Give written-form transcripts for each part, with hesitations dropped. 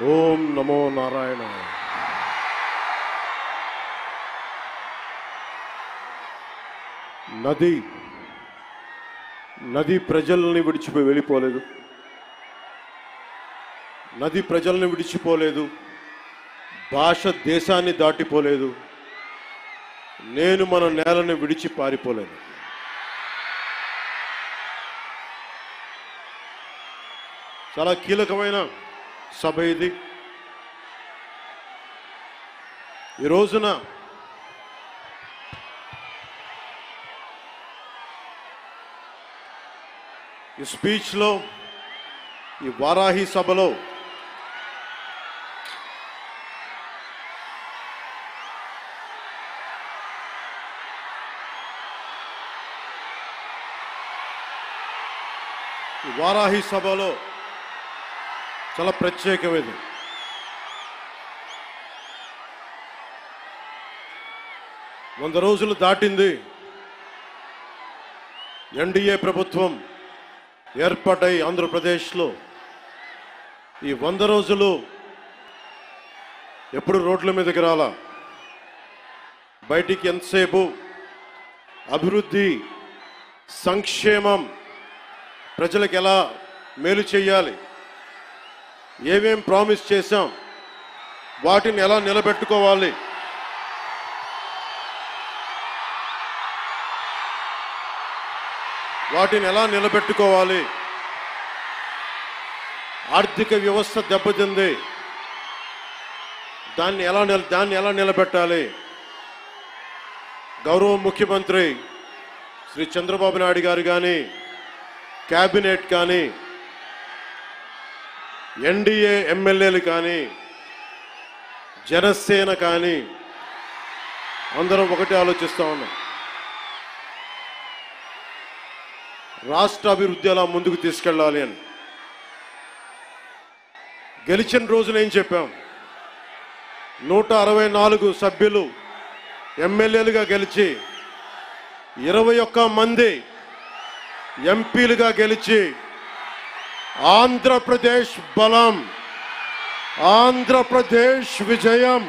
ఓం నమో నారాయణ. నది ప్రజల్ని విడిచిపోయి వెళ్ళిపోలేదు. నది ప్రజల్ని విడిచిపోలేదు. భాష దేశాన్ని దాటిపోలేదు. నేను మన నేలని విడిచి పారిపోలేదు. చాలా కీలకమైన సభ ఇది. ఈ రోజున ఈ స్పీచ్లో, ఈ వారాహి సభలో చాలా ప్రత్యేకమైనది. వంద రోజులు దాటింది. ఎన్డీఏ ప్రభుత్వం ఏర్పాటై ఆంధ్రప్రదేశ్లో ఈ 100 రోజులు ఎప్పుడు రోడ్ల మీదకి రాలా. బయటికి ఎంతసేపు అభివృద్ధి, సంక్షేమం, ప్రజలకు ఎలా మేలు చేయాలి, ఏమేం ప్రామిస్ చేశాం, వాటిని ఎలా నిలబెట్టుకోవాలి, ఆర్థిక వ్యవస్థ దెబ్బతింది, దాన్ని ఎలా నిలబెట్టాలి. గౌరవ ముఖ్యమంత్రి శ్రీ చంద్రబాబు నాయుడు గారు కానీ, క్యాబినెట్ కానీ, ఎన్డీఏ ఎమ్మెల్యేలు కానీ, జనసేన కానీ అందరం ఒకటే ఆలోచిస్తూ ఉన్నాం. రాష్ట్ర అభివృద్ధి ఎలా ముందుకు తీసుకెళ్ళాలి అని. గెలిచిన రోజున ఏం చెప్పాం? 164 సభ్యులు ఎమ్మెల్యేలుగా గెలిచి, 21 మంది ఎంపీలుగా గెలిచి, ఆంధ్రప్రదేశ్ బలం, ఆంధ్రప్రదేశ్ విజయం,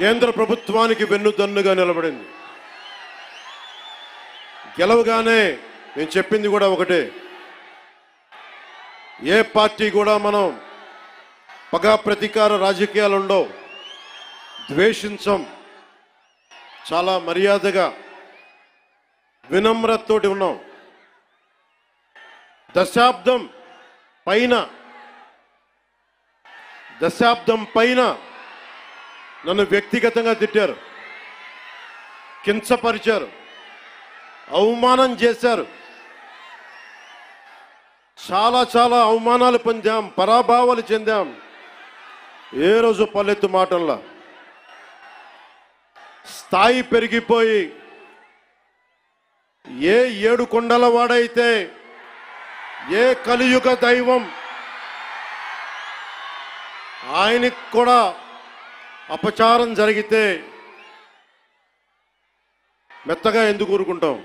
కేంద్ర ప్రభుత్వానికి వెన్నుదన్నుగా నిలబడింది. గెలవగానే నేను చెప్పింది కూడా ఒకటే, ఏ పార్టీ కూడా మనం పగా ప్రతీకార రాజకీయాలు ఉండవు, ద్వేషించం, చాలా మర్యాదగా వినమ్రతతోటి ఉన్నాం. దశాబ్దం పైన నన్ను వ్యక్తిగతంగా తిట్టారు, కించపరిచారు, అవమానం చేశారు. చాలా అవమానాలు పొందాం, పరాభావాలు చెందాం. ఏ రోజు పల్లెత్తు మాటల్లా స్థాయి పెరిగిపోయి, ఏ 7 కొండల వాడైతే, ఏ కలియుగ దైవం ఆయనకి కూడా అపచారం జరిగితే మెత్తగా ఎందుకు ఊరుకుంటాం?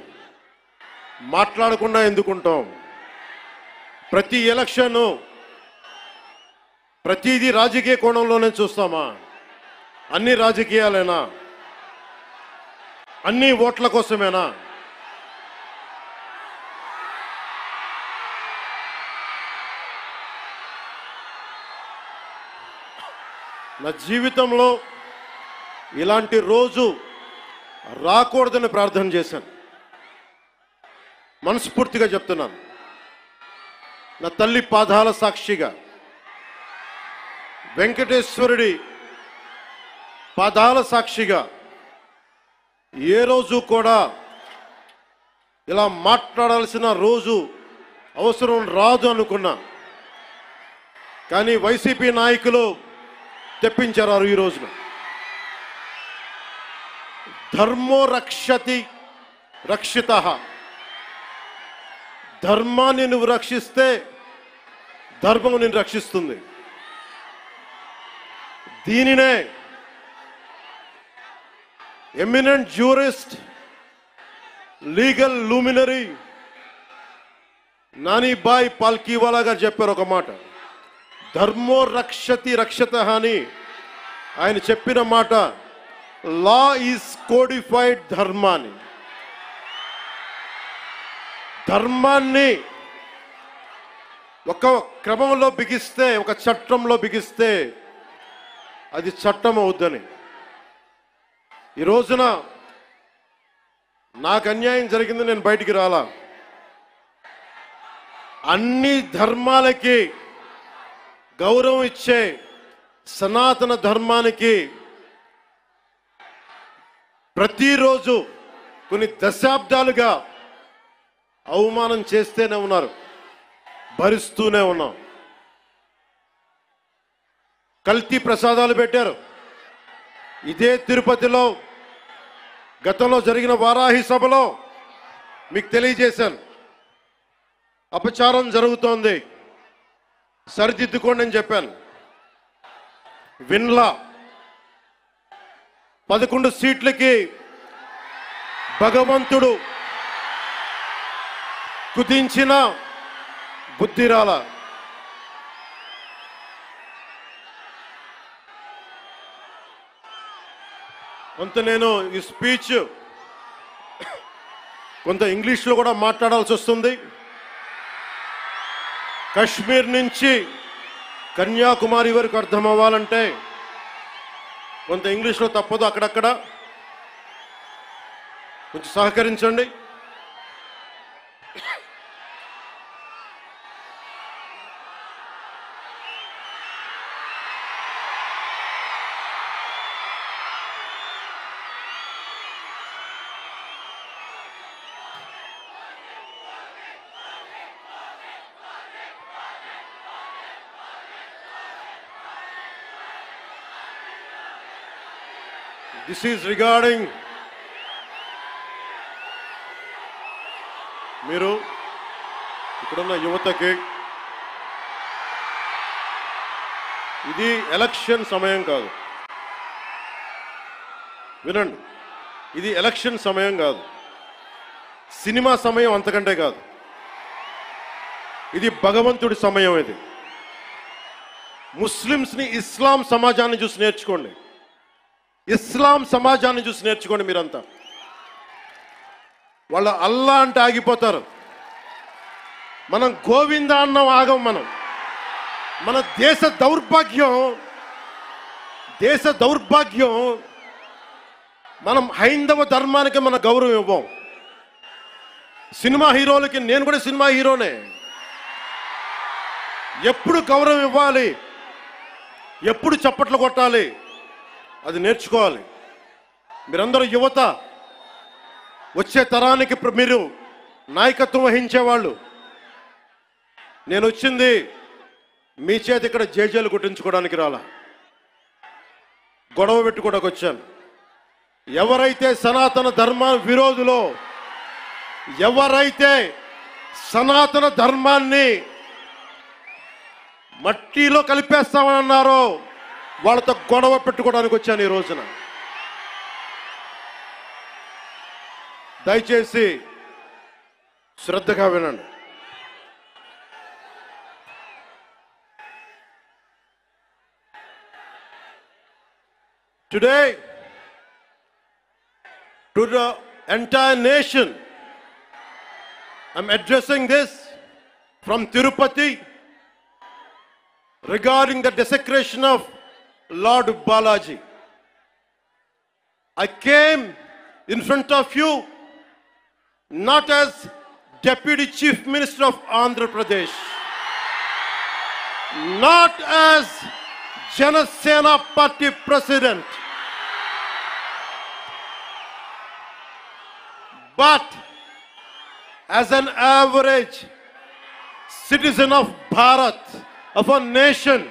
మాట్లాడకుండా ఎందుకుంటాం? ప్రతి ఎలక్షన్, ప్రతిదీ రాజకీయ కోణంలోనే చూస్తామా? అన్ని రాజకీయాలేనా? అన్ని ఓట్ల కోసమేనా? నా జీవితంలో ఇలాంటి రోజు రాకూడదని ప్రార్థన చేశాను. మనస్ఫూర్తిగా చెప్తున్నాను. నా తల్లి పాదాల సాక్షిగా, వెంకటేశ్వరుడి పాదాల సాక్షిగా, ఏ రోజు కూడా ఇలా మాట్లాడాల్సిన రోజు, అవసరం రాదు అనుకున్నా. కానీ వైసీపీ నాయకులు తెప్పించారు ఈ రోజున. ధర్మో రక్షతి రక్షితః. ధర్మాన్ని నువ్వు రక్షిస్తే ధర్మం నిన్ను రక్షిస్తుంది. దీనినే eminent jurist, legal luminary, Nanibhai Palkhivala గారు చెప్పారు ఒక మాట, ధర్మో రక్షతి రక్షత అని ఆయన చెప్పిన మాట. లా ఈజ్ కోడిఫైడ్ ధర్మాన్ని, ధర్మాన్ని ఒక క్రమంలో బిగిస్తే, ఒక చట్టంలో బిగిస్తే అది చట్టం అవుద్దని. ఈ రోజున నాకు అన్యాయం జరిగింది, నేను బయటికి రాలా. అన్ని ధర్మాలకి గౌరవం ఇచ్చే సనాతన ధర్మానికి ప్రతిరోజు కొన్ని దశాబ్దాలుగా అవమానం చేస్తూనే ఉన్నారు, భరిస్తూనే ఉన్నాం. కల్తీ ప్రసాదాలు పెట్టారు. ఇదే తిరుపతిలో గతంలో జరిగిన వారాహి సభలో మీకు తెలియజేశాను, అపచారం జరుగుతోంది, సరిదిద్దుకోండి అని చెప్పాను. విన్లా 11 సీట్లకి భగవంతుడు కుదించిన బుద్ధిరాల. కొంత నేను ఈ స్పీచ్ కొంత ఇంగ్లీష్లో కూడా మాట్లాడాల్సి వస్తుంది. కశ్మీర్ నుంచి కన్యాకుమారి వరకు అర్థం అవ్వాలంటే కొంత ఇంగ్లీష్లో తప్పదు, అక్కడక్కడ కొంచెం సహకరించండి. This is regarding మీరు ఇక్కడున్న యువతకి, ఇది ఎలక్షన్ సమయం కాదు, వినండి, ఇది ఎలక్షన్ సమయం కాదు, సినిమా సమయం అంతకంటే కాదు, ఇది భగవంతుడి సమయం. ఇది ముస్లిమ్స్ని, ఇస్లాం సమాజాన్ని చూసి నేర్చుకోండి, ఇస్లాం సమాజాన్ని చూసి నేర్చుకోండి. మీరంతా వాళ్ళ అల్లా అంటే ఆగిపోతారు, మనం గోవింద అన్నం ఆగం. మన దేశ దౌర్భాగ్యం, మనం హైందవ ధర్మానికి మన గౌరవం ఇవ్వం. సినిమా హీరోలకి, నేను కూడా సినిమా హీరోనే, ఎప్పుడు గౌరవం ఇవ్వాలి, ఎప్పుడు చప్పట్లు కొట్టాలి, అది నేర్చుకోవాలి. మీరందరూ యువత, వచ్చే తరానికి మీరు నాయకత్వం వహించేవాళ్ళు. నేను వచ్చింది మీ చేతి ఇక్కడ జేజేలు కొట్టించుకోవడానికి రాలా, గొడవ పెట్టుకోవడానికి వచ్చాను. ఎవరైతే సనాతన ధర్మ విరోధులో, ఎవరైతే సనాతన ధర్మాన్ని మట్టిలో కలిపేస్తామని అన్నారో వాళ్ళతో గొడవ పెట్టుకోవడానికి వచ్చాను ఈ రోజున. దయచేసి శ్రద్ధగా వినండి. Today, to the entire nation, I'm addressing this from Tirupati regarding the desecration of Lord Balaji. I came in front of you not as Deputy Chief Minister of Andhra Pradesh, not as Janasena Party President, but as an average citizen of Bharat, of a nation,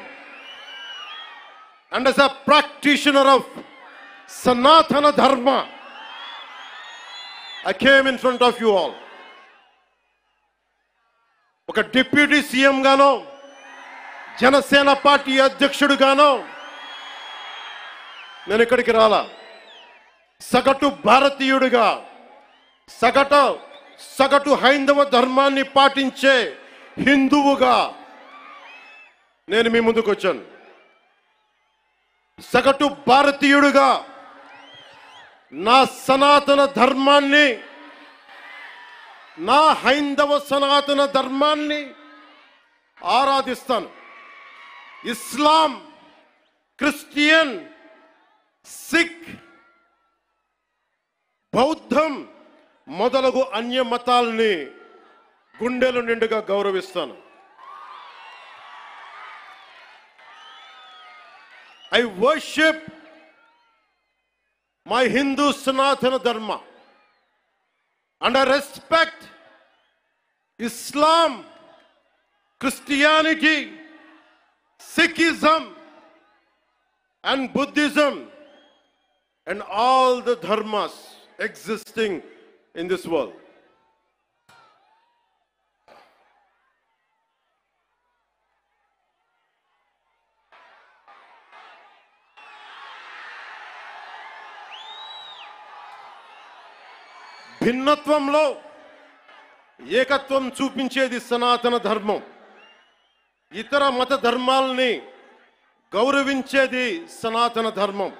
and as a practitioner of Sanatana Dharma. I came in front of you all. ఒక deputy CM గానో, Janasena party అధ్యక్షుడు గానో నేను ఇక్కడికి రాలా. సగటు భారతీయుడిగా, సగటు సగటు హైందవ ధర్మాన్ని పాటించే హిందువుగా నేను మీ ముందుకు వచ్చాను. సగటు భారతీయుడిగా నా సనాతన ధర్మాన్ని, నా హైందవ సనాతన ధర్మాన్ని ఆరాధిస్తాను. ఇస్లాం, క్రిస్టియన్, సిక్, బౌద్ధం మొదలగు అన్య మతాల్ని గుండెలు నిండుగా గౌరవిస్తాను. I worship my Hindu Sanatana Dharma and I respect Islam, Christianity, Sikhism and Buddhism and all the dharmas existing in this world. భిన్నత్వంలో ఏకత్వం చూపించేది సనాతన ధర్మం. ఇతర మత ధర్మాలని గౌరవించేది సనాతన ధర్మం.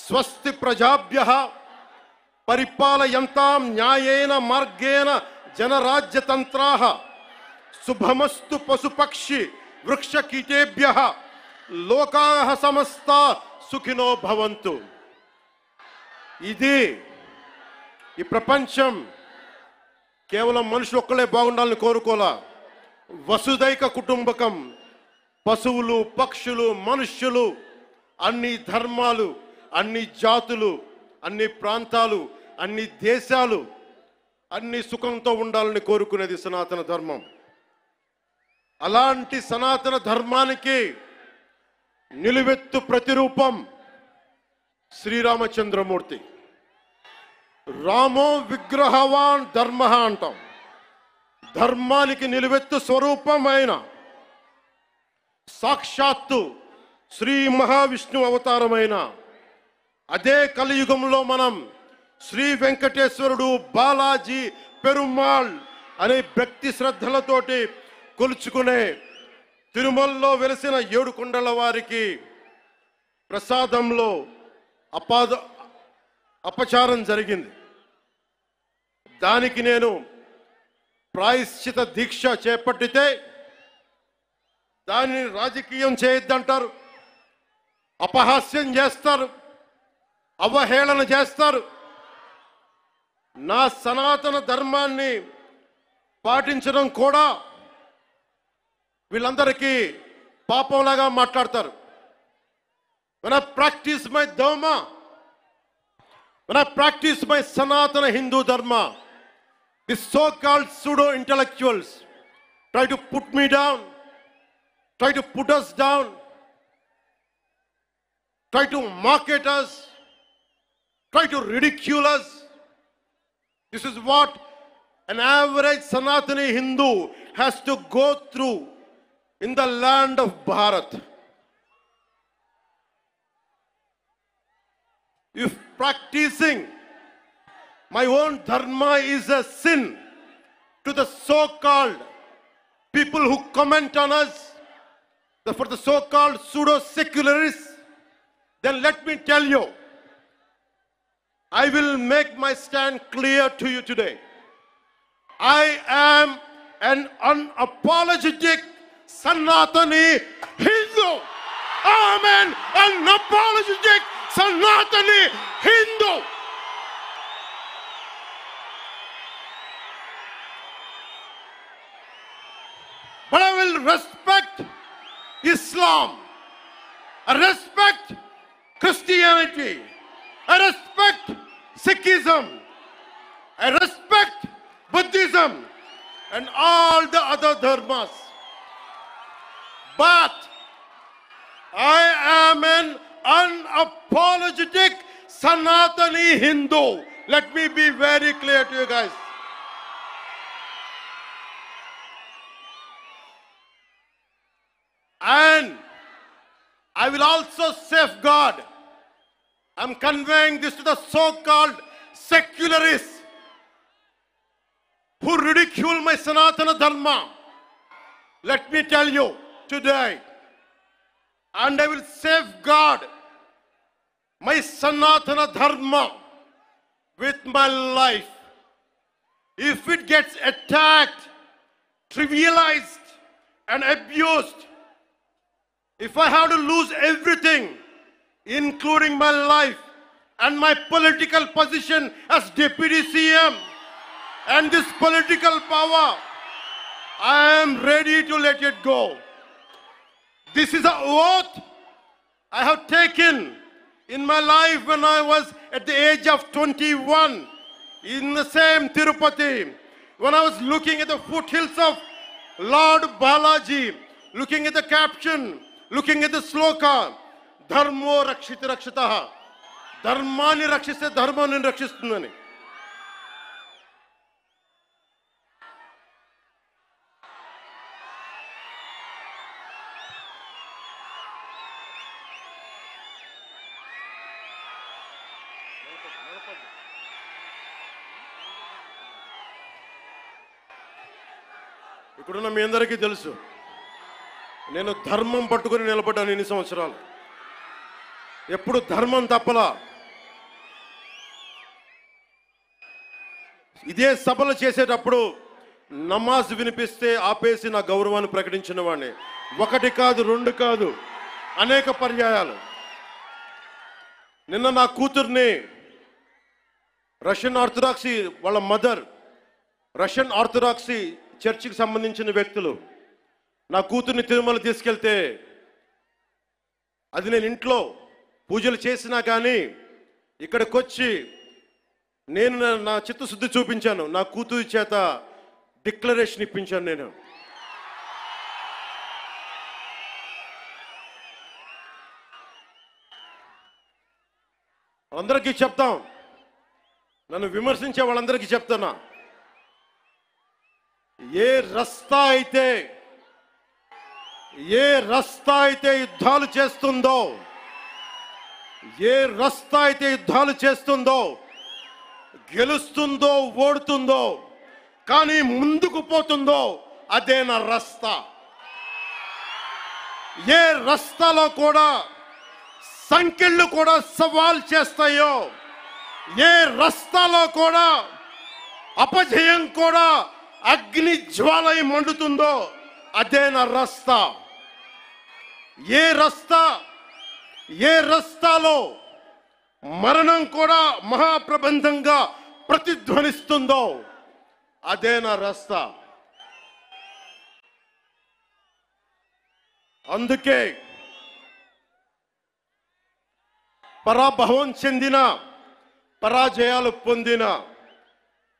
స్వస్తి ప్రజాభ్యః పరిపాలయంతాం న్యాయేన మార్గేణ జనరాజ్యతంత్రాః శుభమస్తు పశుపక్షి వృక్షకీటేభ్యః లోకాః సమస్తా సుఖినో భవంతు. ఇది ఈ ప్రపంచం కేవలం మనుషులు ఒక్కలే బాగుండాలని కోరుకోలా. వసుదైక కుటుంబకం, పశువులు, పక్షులు, మనుష్యులు, అన్ని ధర్మాలు, అన్ని జాతులు, అన్ని ప్రాంతాలు, అన్ని దేశాలు అన్ని సుఖంతో ఉండాలని కోరుకునేది సనాతన ధర్మం. అలాంటి సనాతన ధర్మానికి నిలువెత్తు ప్రతిరూపం శ్రీరామచంద్రమూర్తి. రామో విగ్రహవాన్ ధర్మ అంటాం. ధర్మానికి నిలువెత్తు స్వరూపమైన సాక్షాత్తు శ్రీ మహావిష్ణు అవతారమైన అదే కలియుగంలో మనం శ్రీ వెంకటేశ్వరుడు, బాలాజీ, పెరుమాళ్ అనే భక్తి శ్రద్ధలతోటి కొలుచుకునే తిరుమలలో వెలిసిన 7 కొండల వారికి ప్రసాదంలో అపచారం జరిగింది. దానికి నేను ప్రాయశ్చిత దీక్ష చేపట్టితే దానిని రాజకీయం చేయొద్దంటారు, అపహాస్యం చేస్తారు, అవహేళన చేస్తారు. నా సనాతన ధర్మాన్ని పాటించడం కూడా వీళ్ళందరికీ పాపంలాగా మాట్లాడతారు. When I practice my dharma, when I practice my Sanatana Hindu Dharma, these so-called pseudo-intellectuals try to put me down, try to put us down, try to mock at us, try to ridicule us. This is what an average Sanatani Hindu has to go through in the land of Bharat. If practicing my own dharma is a sin to the so-called people who comment on us, for the so-called pseudo-secularists, then let me tell you, I will make my stand clear to you today. I am an unapologetic Sanatani Hindu. I am an unapologetic Sanatani Hindu. But I will respect Islam. I respect Christianity. I respect Sikhism. I respect Buddhism and all the other dharmas. But I am an unapologetic Sanatani Hindu. Let me be very clear to you guys. And I will also safeguard I'm conveying this to the so-called secularists who ridicule my Sanatana Dharma. Let me tell you today, and I will safeguard my Sanatana Dharma with my life. If it gets attacked, trivialized, and abused, if I have to lose everything, including my life and my political position as Deputy CM and this political power, I am ready to let it go. This is an oath I have taken in my life when I was at the age of 21 in the same Tirupati, when I was looking at the foothills of Lord Balaji, looking at the caption, looking at the sloka, Dharmo Rakshita Rakshitaha, Dharmani Rakshiste Dharmani Rakshistundani. ఇక్కడున్న మీ అందరికీ తెలుసు, నేను ధర్మం పట్టుకొని నిలబడ్డాను ఇన్ని సంవత్సరాలు. ఎప్పుడు ధర్మం తప్పలా. ఇదే సభలు చేసేటప్పుడు నమాజ్ వినిపిస్తే ఆపేసి నా గౌరవాన్ని ప్రకటించిన వాడిని. ఒకటి కాదు, రెండు కాదు, అనేక పర్యాయాలు. నిన్న నా కూతుర్ని రష్యన్ ఆర్థడాక్సీ వాళ్ళ మదర్, రష్యన్ ఆర్థడాక్సీ చర్చికి సంబంధించిన వ్యక్తులు నా కూతుర్ని తిరుమల తీసుకెళ్తే, అది నేను ఇంట్లో పూజలు చేసినా కానీ ఇక్కడికి వచ్చి నేను నా చిత్తశుద్ధి చూపించాను. నా కూతురి చేత డిక్లరేషన్ ఇప్పించాను. నేను అందరికీ చెప్తాం, నన్ను విమర్శించే వాళ్ళందరికీ చెప్తానా, ఏ రస్తా అయితే యుద్ధాలు చేస్తుందో, ఏ రస్తా అయితే యుద్ధాలు చేస్తుందో, గెలుస్తుందో ఓడుతుందో, కానీ ముందుకు పోతుందో, అదే నా రస్తా. ఏ రస్తాలో కూడా సంఖ్యలు కూడా సవాల్ చేస్తాయో, ఏ రస్తాలో కూడా అపజయం కూడా అగ్ని జ్వాలై మండుతుందో, అదే నా రస్తా. ఏ రస్తాలో మరణం కూడా మహాప్రబంధంగా ప్రతిధ్వనిస్తుందో, అదే నా రస్తా. అందుకే పరాభవం చెందిన, పరాజయాలు పొందిన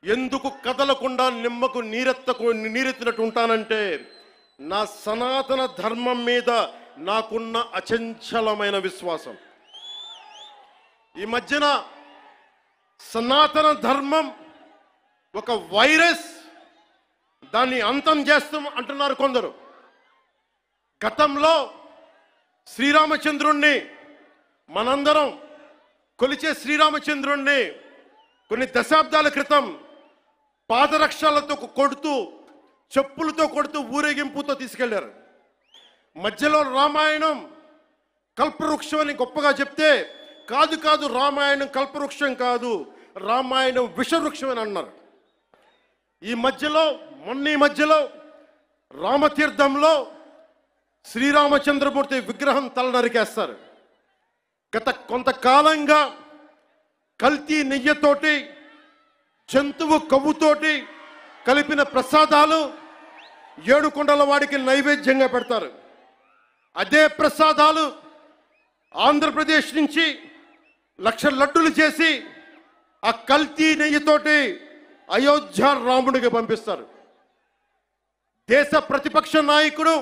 ఎందుకు కదలకుండా నిమ్మకు నీరెత్తినట్టు ఉంటానంటే, నా సనాతన ధర్మం మీద నాకున్న అచంచలమైన విశ్వాసం. ఈ మధ్యన సనాతన ధర్మం ఒక వైరస్, దాన్ని అంతం చేస్తాం అంటున్నారు కొందరు. గతంలో శ్రీరామచంద్రుణ్ణి, మనందరం కొలిచే శ్రీరామచంద్రుణ్ణి కొన్ని దశాబ్దాల క్రితం పాదరక్షలతో కొడుతూ, చెప్పులతో కొడుతూ, ఊరేగింపుతో తీసుకెళ్లారు. మధ్యలో రామాయణం కల్పవృక్షం అని గొప్పగా చెప్తే, కాదు రామాయణం కల్పవృక్షం కాదు, రామాయణం విషవృక్షం అని అన్నారు. ఈ మధ్యలో రామతీర్థంలో శ్రీరామచంద్రమూర్తి విగ్రహం తల నరికేస్తారు. గత కొంతకాలంగా కల్తీ నెయ్యతోటి, జంతువు కొవ్వుతోటి కలిపిన ప్రసాదాలు ఏడుకొండల వాడికి నైవేద్యంగా పెడతారు. అదే ప్రసాదాలు ఆంధ్రప్రదేశ్ నుంచి 1,00,000 లడ్డులు చేసి ఆ కల్తీ నెయ్యితోటి అయోధ్య రాముడికి పంపిస్తారు. దేశ ప్రతిపక్ష నాయకుడు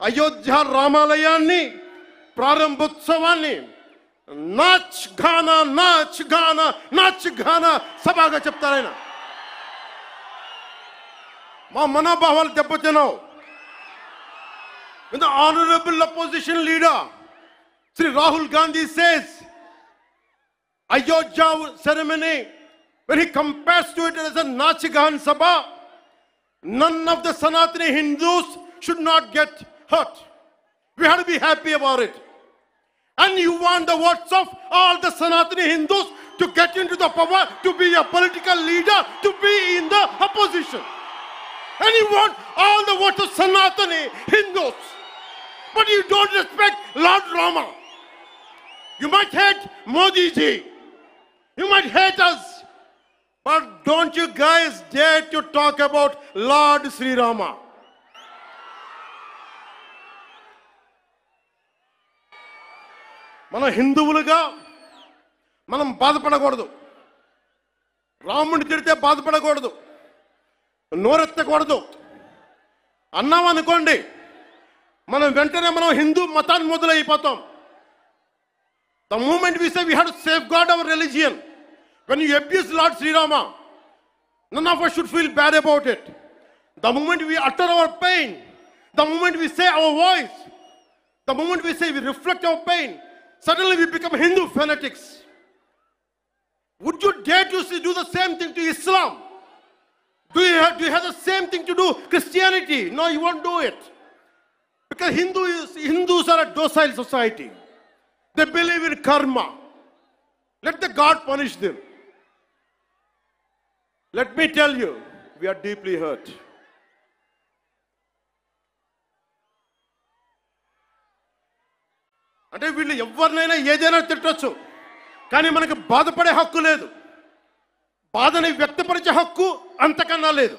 అయోధ్య రామాలయాన్ని ప్రారంభోత్సవాన్ని నాచ్ గానా సభగా చెప్తారాయన. మా మనోభావాలు దెబ్బతిన్నావు. When the honorable opposition leader Sri Rahul Gandhi says Ayodhya ceremony, when he compares to it as a Nachigahan Sabha, none of the Sanatani Hindus should not get hurt. We have to be happy about it. And you want the votes of all the Sanatani Hindus to get into the power, to be a political leader, to be in the opposition. And you want all the votes of Sanatani Hindus. But you don't respect Lord Rama. You might hate Modi ji. You might hate us. But don't you guys dare to talk about Lord Sri Rama. మన హిందువులుగా మనం బాధపడకూడదు. రాముడిని తిడితే బాధపడకూడదు, నోరెత్తకూడదు. అన్నాం అనుకోండి, మనం వెంటనే మనం హిందూ మతాన్ని మొదలైపోతాం. The moment we say we have to safeguard our religion, when you abuse Lord Sri Rama, none of us should feel bad about it. The moment we utter our pain, the moment we say our voice, the moment we say we reflect our pain, suddenly we become Hindu fanatics. Would you dare to do the same thing to Islam? Do you have the same thing to do Christianity? No, you won't do it. Because Hindus are a docile society. They believe in karma. Let the God punish them. Let me tell you, we are deeply hurt. అంటే వీళ్ళు ఎవరినైనా ఏదైనా తిట్టొచ్చు, కానీ మనకు బాధపడే హక్కు లేదు. బాధని వ్యక్తపరిచే హక్కు అంతకన్నా లేదు.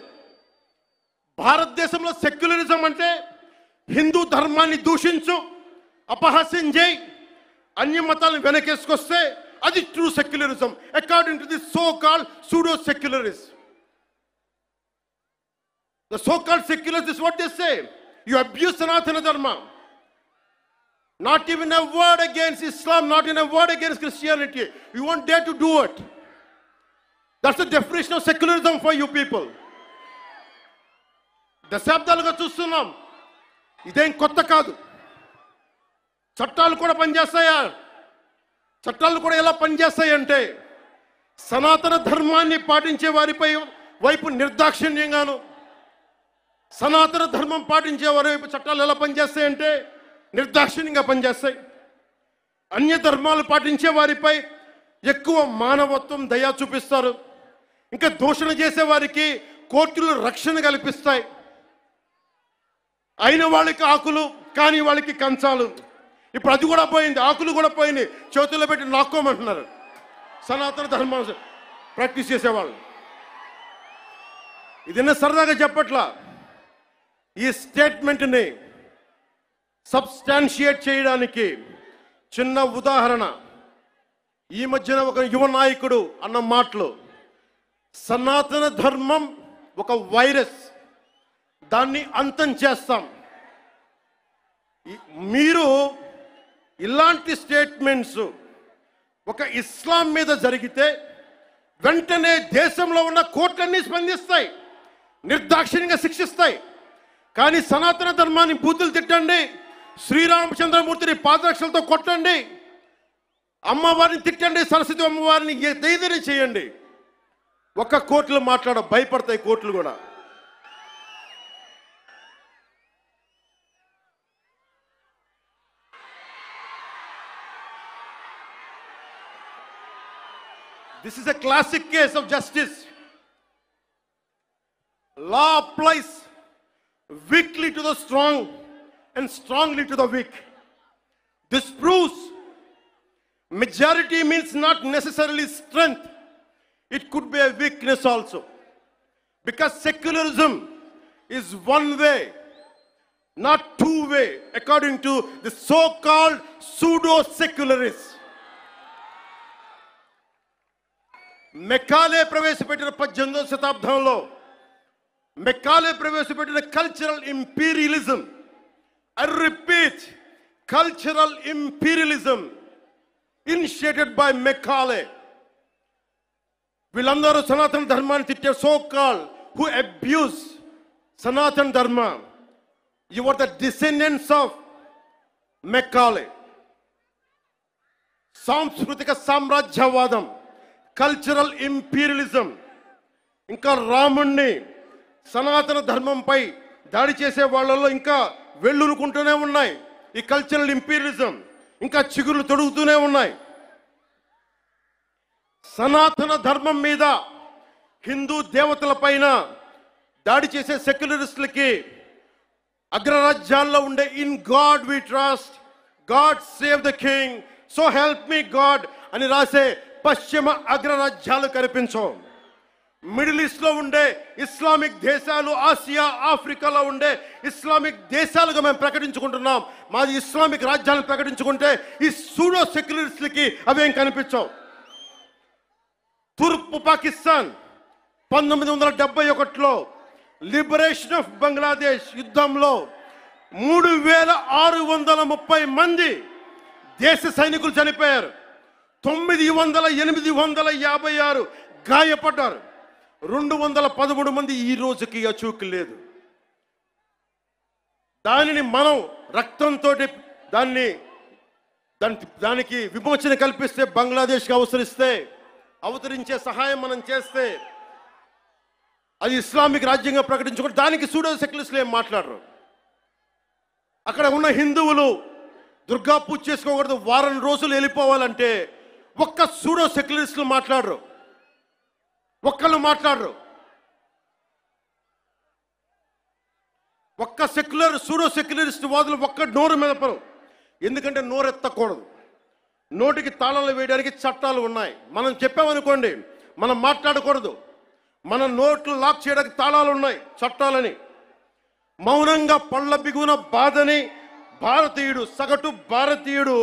భారతదేశంలో సెక్యులరిజం అంటే హిందూ ధర్మాన్ని దూషించు, అపహాస్యం చేయి, అన్య మతాలను వెనకేసుకొస్తే అది true secularism according to the so called pseudo secularist. The so called secularists is what they say. You abuse Sanatana Dharma. Not even a word against Islam, not even a word against Christianity. You won't dare to do it. That's the definition of secularism for you people. దశాబ్దాలుగా చూస్తున్నాం, ఇదేం కొత్త కాదు. చట్టాలు కూడా పనిచేస్తాయా? చట్టాలు కూడా ఎలా పనిచేస్తాయంటే సనాతన ధర్మాన్ని పాటించే వారిపై వైపు నిర్దాక్షిణ్యంగాను, సనాతన ధర్మం పాటించే వారి వైపు చట్టాలు ఎలా పనిచేస్తాయంటే నిర్దాక్షిణ్యంగా పనిచేస్తాయి. అన్య ధర్మాలు పాటించే వారిపై ఎక్కువ మానవత్వం, దయ చూపిస్తారు. ఇంకా దూషణ చేసే వారికి కోర్టులు రక్షణ కల్పిస్తాయి. అయిన వాళ్ళకి ఆకులు, కానీ వాళ్ళకి కంచాలు. ఇప్పుడు అది కూడా పోయింది, ఆకులు కూడా పోయింది, చేతుల్లో పెట్టి నాక్కోమంటున్నారు సనాతన ధర్మం ప్రాక్టీస్ చేసేవాళ్ళు. ఇదన్నా సరదాగా చెప్పట్లా. ఈ స్టేట్మెంట్ని సబ్స్టాన్షియేట్ చేయడానికి చిన్న ఉదాహరణ. ఈ మధ్యన ఒక యువ నాయకుడు అన్న మాటలు, సనాతన ధర్మం ఒక వైరస్, దాన్ని అంతం చేస్తాం. మీరు ఇలాంటి స్టేట్మెంట్స్ ఒక ఇస్లాం మీద జరిగితే వెంటనే దేశంలో ఉన్న కోర్టులన్నీ స్పందిస్తాయి, నిర్దాక్షిణ్యంగా శిక్షిస్తాయి. కానీ సనాతన ధర్మాన్ని బూతులు తిట్టండి, శ్రీరామచంద్రమూర్తిని పాదరక్షలతో కొట్టండి, అమ్మవారిని తిట్టండి, సరస్వతి అమ్మవారిని ఏదైనా చేయండి, ఒక్క కోర్టులు మాట్లాడ భయపడతాయి కోర్టులు కూడా. This is a classic case of justice. Law applies weakly to the strong and strongly to the weak. This proves majority means not necessarily strength. It could be a weakness also. Because secularism is one way, not two way, according to the so-called pseudo-secularists. Macaulay ప్రవేశపెట్టిన 18వ శతాబ్దంలో Macaulay ప్రవేశపెట్టిన cultural imperialism, I repeat, cultural imperialism initiated by Macaulay. వీళ్ళందరూ సనాతన ధర్మాన్ని తిట్టే so call who abuse Sanatana Dharma. You are the descendants of Macaulay. సాంస్కృతిక సామ్రాజ్యవాదం, cultural imperialism, ఇంకా రాముణ్ణి సనాతన ధర్మంపై దాడి చేసే వాళ్ళలో ఇంకా వెళ్ళునుకుంటూనే ఉన్నాయి. ఈ కల్చరల్ ఇంపీరియలిజం ఇంకా చిగుర్లు తొడుగుతూనే ఉన్నాయి. సనాతన ధర్మం మీద, హిందూ దేవతల పైన దాడి చేసే సెక్యులరిస్టులకి అగ్రరాజ్యాల్లో ఉండే in God we trust, God save the king, so help me God అని రాసే పశ్చిమ అగ్రరాజ్యాలు కనిపించవు. మిడిల్ ఈస్ట్లో ఉండే ఇస్లామిక్ దేశాలు, ఆసియా ఆఫ్రికాలో ఉండే ఇస్లామిక్ దేశాలుగా మేము ప్రకటించుకుంటున్నాం. మాది ఇస్లామిక్ రాజ్యాలను ప్రకటించుకుంటే ఈ సూడో సెక్యులరిస్టులకి అవేం కనిపించవు. తూర్పు పాకిస్తాన్ 1971లో లిబరేషన్ ఆఫ్ బంగ్లాదేశ్ యుద్ధంలో 3630 మంది దేశ సైనికులు చనిపోయారు. 856 గాయపడ్డారు. 213 మంది ఈ రోజుకి అచూకు లేదు. దానిని మనం రక్తంతో దానికి విమోచన కల్పిస్తే, బంగ్లాదేశ్కి అవతరించే సహాయం మనం చేస్తే, అది ఇస్లామిక్ రాజ్యంగా ప్రకటించుకుంటే దానికి సూడో సెక్యులరిస్టులు ఏం మాట్లాడరు. అక్కడ ఉన్న హిందువులు దుర్గా పూజ చేసుకోకూడదు, వారం రోజులు వెళ్ళిపోవాలంటే ఒక్క సూడో సెక్యులరిస్టులు మాట్లాడరు, ఒక్కళ్ళు మాట్లాడరు. ఒక్క సూడో సెక్యులరిస్ట్ వాదులు ఒక్క నోరు మెదపరు. ఎందుకంటే నోరెత్తకూడదు, నోటికి తాళాలు వేయడానికి చట్టాలు ఉన్నాయి. మనం చెప్పామనుకోండి, మనం మాట్లాడకూడదు, మన నోట్లు లాక్ చేయడానికి తాళాలు ఉన్నాయి, చట్టాలని. మౌనంగా పళ్ళ బిగున బాధని సగటు భారతీయుడు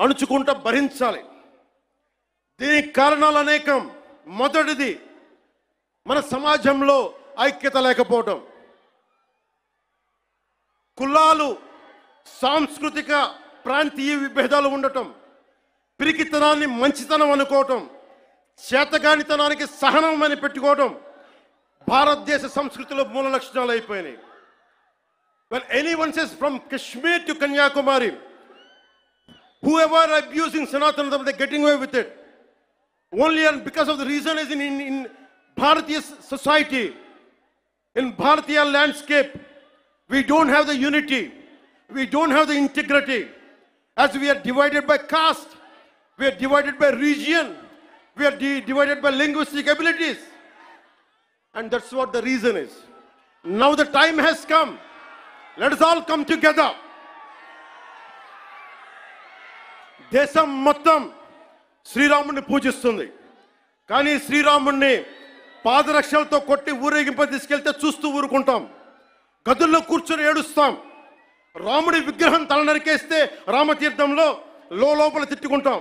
అణుచుకుంటూ భరించాలి. దీనికి కారణాలు అనేకం. మొదటిది, మన సమాజంలో ఐక్యత లేకపోవటం, కులాలు, సాంస్కృతిక ప్రాంతీయ విభేదాలు ఉండటం, పిరికితనాన్ని మంచితనం అనుకోవటం, చేతగానితనానికి సహనం అని పెట్టుకోవటం భారతదేశ సంస్కృతిలో మూల లక్షణాలు అయిపోయినాయి. When anyone says from Kashmir to Kanyakumari, whoever are abusing Sanatana Dharma, they're getting away with it. Only and because of the reason is in Bharatiya society, in Bharatiya landscape, we don't have the unity, we don't have the integrity. As we are divided by caste, we are divided by region, we are divided by linguistic abilities. And that's what the reason is. Now the time has come. Let us all come together. దేశం మొత్తం శ్రీరాముడిని పూజిస్తుంది. కానీ శ్రీరాముడిని పాదరక్షలతో కొట్టి ఊరేగింప తీసుకెళ్తే చూస్తూ ఊరుకుంటాం, గదుల్లో కూర్చొని ఏడుస్తాం. రాముడి విగ్రహం తల నరికేస్తే రామతీర్థంలో లోపల తిట్టుకుంటాం.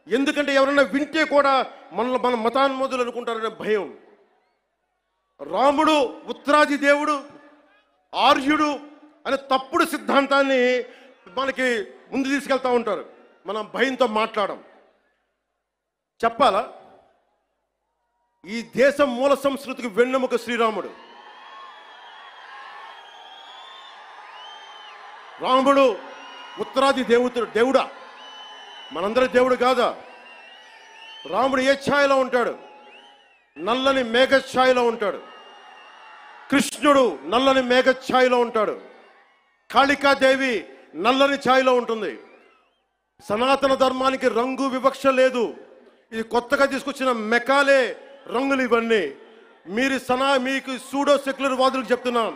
ఎందుకంటే ఎవరైనా వింటే కూడా మన మతాన్మోదులు అనుకుంటారనే భయం. రాముడు ఉత్తరాది దేవుడు, ఆర్యుడు అనే తప్పుడు సిద్ధాంతాన్ని మనకి ముందు తీసుకెళ్తా ఉంటారు. మనం భయంతో మాట్లాడం. చెప్పాలా, ఈ దేశం మూల సంస్కృతికి వెన్నెముక శ్రీరాముడు. రాముడు ఉత్తరాది దేవుడా? మనందరి దేవుడు కాదా? రాముడు ఏ ఛాయలో ఉంటాడు? నల్లని మేఘ ఛాయలో ఉంటాడు. కృష్ణుడు నల్లని మేఘ ఛాయలో ఉంటాడు. కాళికాదేవి నల్లని ఛాయలో ఉంటుంది. సనాతన ధర్మానికి రంగు వివక్ష లేదు. ఇది కొత్తగా తీసుకొచ్చిన మెకాలే రంగులు ఇవన్నీ. మీకు సూడో సెక్యులర్ వాదులకు చెప్తున్నాం,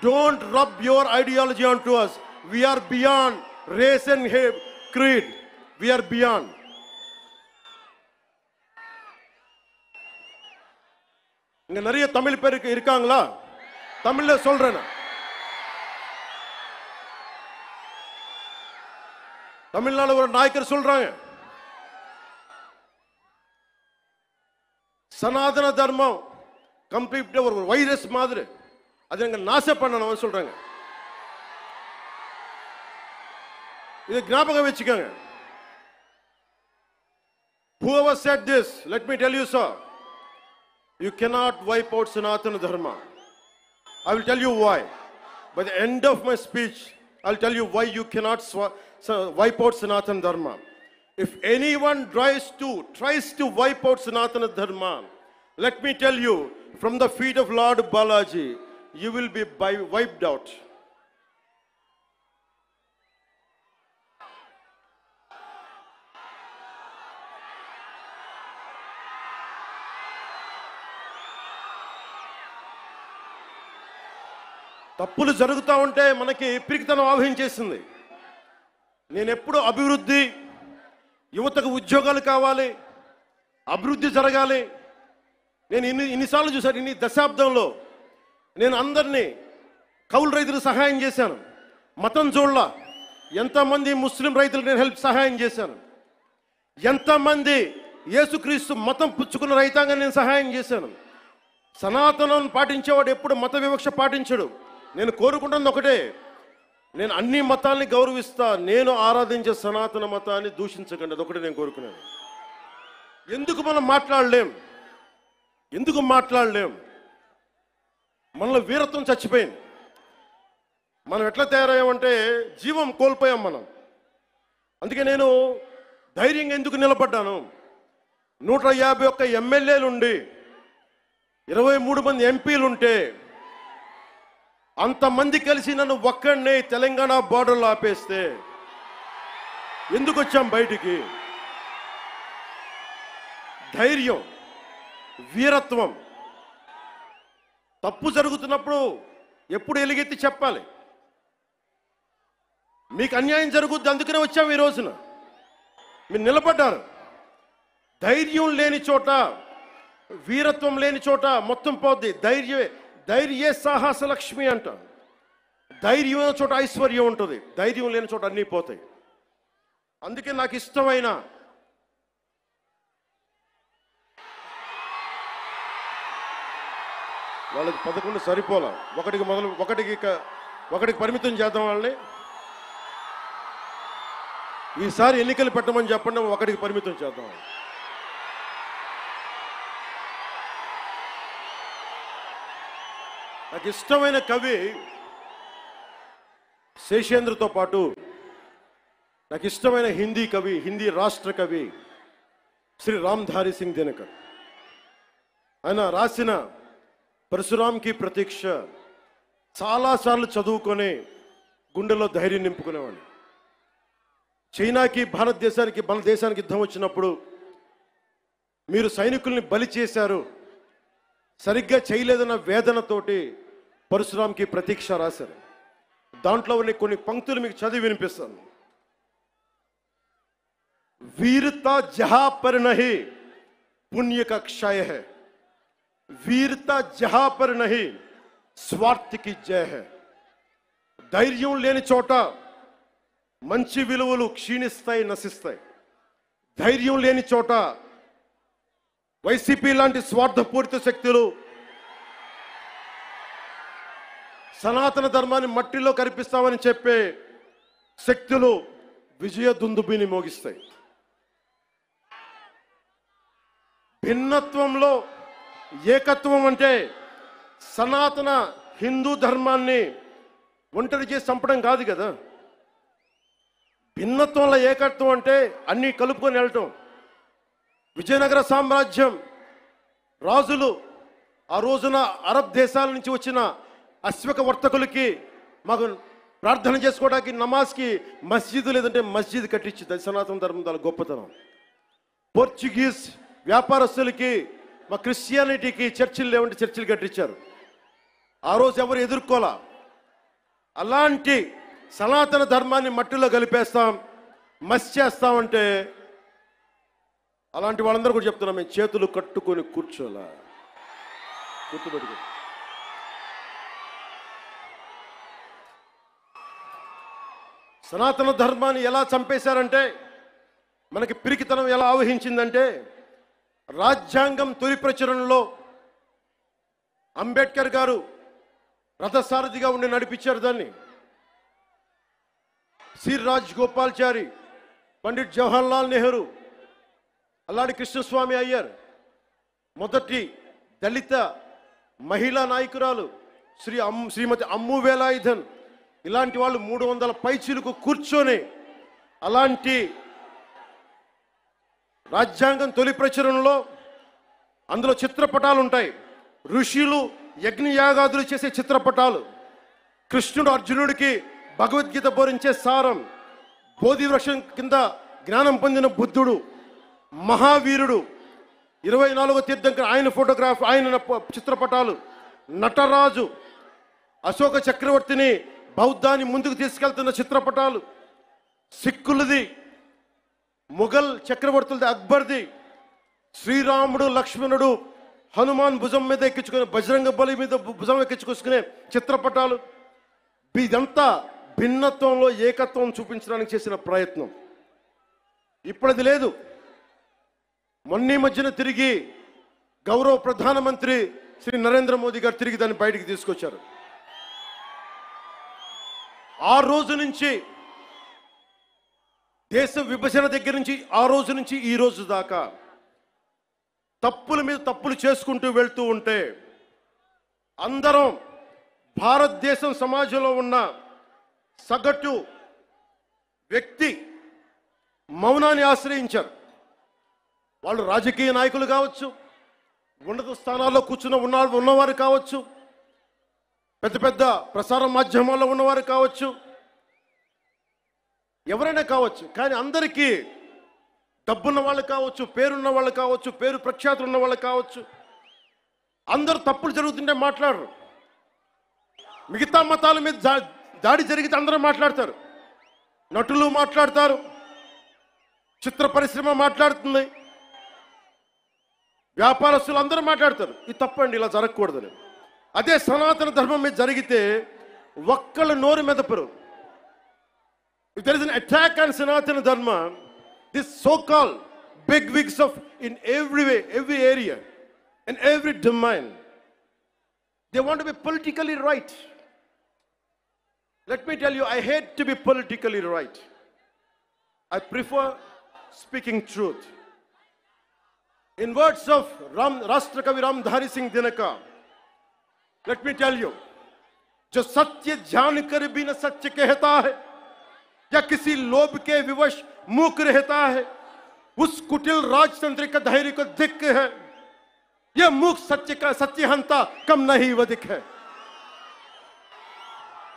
don't rub your ideology on to us. We're beyond race and creed. We're beyond. இங்க நிறைய தமிழ் பேர் இருக்காங்களா? தமிழ்ல சொல்றேன். தமிழ்நாடு ஒரு நாயக்கர் சொல்றாங்க, சனாதன தர்மம் கம்ப்ளீட்டா ஒரு வைரஸ் மாதிரி, அதை எங்க நாச பண்ணணும் சொல்றாங்க. இதை ஞாபகம் வச்சுக்கோங்க. Whoever said this, let me tell you, sir, you cannot wipe out Sanatana Dharma. I will tell you why. By the end of my speech, I will tell you why you cannot wipe out Sanatana Dharma. If anyone tries to wipe out Sanatana Dharma, let me tell you, from the feet of Lord Balaji, you will be wiped out. తప్పులు జరుగుతూ ఉంటే మనకి పిరికితనం ఆవహించేసింది. నేను ఎప్పుడు అభివృద్ధి, యువతకు ఉద్యోగాలు కావాలి, అభివృద్ధి జరగాలి. నేను ఇన్నిసార్లు చూశాను. ఇన్ని దశాబ్దంలో నేను అందరినీ కౌలు రైతులకు సహాయం చేశాను. మతం చూడలా. ఎంతమంది ముస్లిం రైతులకు నేను సహాయం చేశాను. ఎంతమంది యేసుక్రీస్తు మతం పుచ్చుకున్న రైతాంగాన్ని నేను సహాయం చేశాను. సనాతనం పాటించేవాడు ఎప్పుడు మత వివక్ష పాటించడు. నేను కోరుకుంటున్నది ఒకటే, నేను అన్ని మతాల్ని గౌరవిస్తా, నేను ఆరాధించే సనాతన మతాన్ని దూషించకండి. అదొకటి నేను కోరుకున్నాను. ఎందుకు మనం మాట్లాడలేం? మనలో వీరత్వం చచ్చిపోయింది. మనం ఎట్లా తయారయ్యామంటే జీవం కోల్పోయాం మనం. అందుకే నేను ధైర్యంగా ఎందుకు నిలబడ్డాను? 151 ఎమ్మెల్యేలుండి 23 మంది ఎంపీలుంటే అంతమంది కలిసి నన్ను ఒక్కడినే తెలంగాణ బార్డర్లో ఆపేస్తే ఎందుకు వచ్చాం బయటికి? ధైర్యం, వీరత్వం. తప్పు జరుగుతున్నప్పుడు ఎప్పుడు ఎలుగెత్తి చెప్పాలి. మీకు అన్యాయం జరుగుద్ది, అందుకనే వచ్చాం ఈ రోజున. మీరు నిలబడ్డారు. ధైర్యం లేని చోట, వీరత్వం లేని చోట మొత్తం పోద్ది. ధైర్యే సాహస లక్ష్మి అంట. ధైర్యం ఉన్న చోట ఐశ్వర్యం ఉంటుంది, ధైర్యం లేని చోట అన్నీ పోతాయి. అందుకే నాకు ఇష్టమైన వాళ్ళకి 11 సరిపోలా. ఒకటికి పరిమితం చేద్దాం వాళ్ళని. ఈసారి ఎన్నికలు పెట్టమని చెప్పండి, ఒకటికి పరిమితం చేద్దాం. నాకు ఇష్టమైన కవి శేషేంద్రతో పాటు నాకు ఇష్టమైన హిందీ రాష్ట్ర కవి శ్రీ రామ్ధారి సింగ్ దినకర్. ఆయన రాసిన పరశురాంకి ప్రతీక్ష చాలాసార్లు చదువుకొని గుండెలో ధైర్యం నింపుకునేవాడిని. చైనాకి మన దేశానికి యుద్ధం వచ్చినప్పుడు మీరు సైనికుల్ని బలి చేశారు, సరిగ్గా చేయలేదన్న వేదనతోటి పరశురాంకి ప్రతీక్ష రాశారు. దాంట్లో కొన్ని పంక్తులు మీకు చదివి వినిపిస్తాను. वीरता जहां पर नहीं पुण्य का क्षय है, वीरता जहां पर नहीं स्वार्थ की जय है. ధైర్యం లేని చోట మంచి విలువలు క్షీణిస్తాయి, నశిస్తాయి. ధైర్యం లేని చోట వైసీపీ లాంటి స్వార్థపూరిత శక్తులు సనాతన ధర్మాన్ని మట్టిలో కరిపిస్తామని చెప్పే శక్తులు విజయ దుందుబిని మోగిస్తాయి. భిన్నత్వంలో ఏకత్వం అంటే సనాతన హిందూ ధర్మాన్ని ఒంటరి చేసి చంపడం కాదు కదా. భిన్నత్వంలో ఏకత్వం అంటే అన్నీ కలుపుకొని వెళ్ళటం. విజయనగర సామ్రాజ్యం రాజులు ఆ రోజున అరబ్ దేశాల నుంచి వచ్చిన అశ్వక వర్తకులకి మాకు ప్రార్థన చేసుకోవడానికి నమాజ్కి మస్జిద్ లేదంటే మస్జిద్ కట్టించింది. సనాతన ధర్మం దాని గొప్పతనం. పోర్చుగీస్ వ్యాపారస్తులకి మా క్రిస్టియానిటీకి చర్చిలు లేవంటే చర్చిలు కట్టించారు. ఆ రోజు ఎవరు ఎదుర్కోలా. అలాంటి సనాతన ధర్మాన్ని మట్టిలో కలిపేస్తాం, మస్ చేస్తామంటే అలాంటి వాళ్ళందరూ కూడా చెప్తున్నాం, మేము చేతులు కట్టుకొని కూర్చోలా. గుర్తుపెట్టుకో. సనాతన ధర్మాన్ని ఎలా చంపేశారంటే, మనకి పిరికితనం ఎలా ఆవహించిందంటే, రాజ్యాంగం తొలి ప్రచురణలో అంబేద్కర్ గారు రథసారథిగా ఉండి నడిపించారు దాన్ని. సి రాజగోపాల్చారి, పండిట్ జవహర్లాల్ నెహ్రూ, అల్లాడి కృష్ణస్వామి అయ్యర్, మొదటి దళిత మహిళా నాయకురాలు శ్రీమతి అమ్ము వేలాయుధన్, ఇలాంటి వాళ్ళు 300 పైచీలకు కూర్చొని అలాంటి రాజ్యాంగం తొలి ప్రచురణలో అందులో చిత్రపటాలు ఉంటాయి. ఋషులు యజ్ఞయాగాదులు చేసే చిత్రపటాలు, కృష్ణుడు అర్జునుడికి భగవద్గీత బోధించే సారం, బోధి వృక్షం కింద జ్ఞానం పొందిన బుద్ధుడు, మహావీరుడు, 24వ తీర్థంకర్ ఆయన ఫోటోగ్రాఫ్, ఆయన చిత్రపటాలు, నటరాజు, అశోక చక్రవర్తిని బౌద్ధాన్ని ముందుకు తీసుకెళ్తున్న చిత్రపటాలు, సిక్కులది, ముఘల్ చక్రవర్తులది, అక్బర్ది, శ్రీరాముడు లక్ష్మణుడు హనుమాన్ భుజం మీద ఎక్కించుకునే, బజరంగ బలి మీద భుజం ఎక్కించుకొసుకునే చిత్రపటాలు. ఇదంతా భిన్నత్వంలో ఏకత్వం చూపించడానికి చేసిన ప్రయత్నం. ఇప్పుడది లేదు. మొన్న మధ్యన తిరిగి గౌరవ ప్రధానమంత్రి శ్రీ నరేంద్ర మోదీ గారు తిరిగి దాన్ని బయటికి తీసుకొచ్చారు. ఆ రోజు నుంచి, దేశ విభజన దగ్గర నుంచి ఆ రోజు నుంచి ఈ రోజు దాకా తప్పుల మీద తప్పులు చేసుకుంటూ వెళ్తూ ఉంటే అందరం భారతదేశం సమాజంలో ఉన్న సగటు వ్యక్తి మౌనాన్ని ఆశ్రయించారు. వాళ్ళు రాజకీయ నాయకులు కావచ్చు, ఉన్నత స్థానాల్లో కూర్చున్న ఉన్నవారు కావచ్చు, పెద్ద పెద్ద ప్రసార మాధ్యమాల్లో ఉన్నవారు కావచ్చు, ఎవరైనా కావచ్చు. కానీ అందరికీ డబ్బున్న వాళ్ళు కావచ్చు, పేరున్న వాళ్ళు కావచ్చు, పేరు ప్రఖ్యాతులు ఉన్న వాళ్ళు కావచ్చు, అందరూ తప్పులు జరుగుతుంటే మాట్లాడరు. మిగతా మతాల మీద దాడి జరిగితే అందరూ మాట్లాడతారు. నటులు మాట్లాడతారు, చిత్ర పరిశ్రమ మాట్లాడుతుంది, వ్యాపారస్తులు అందరూ మాట్లాడతారు. ఇది తప్పండి, ఇలా జరగకూడదని. అదే సనాతన ధర్మం మీద జరిగితే ఒక్కళ్ళు నోరు మెదపరు. If there is an attack on Sanatana Dharma, this so-called big wigs of in every way, every area, in every domain, they want to be politically right. Let me tell you, I hate to be politically right. I prefer speaking truth. In words of Rashtrakavi Ramdhari Singh Dinaka, let me tell you, जो सत्य जान कर भी न सत्य कहता है या किसी लोभ के विवश मूक रहता है, उस कुटिल राजतंत्र का धैर्य को धिक्क है. यह मूक सत्य का सत्यहंता कम नहीं वधिक है.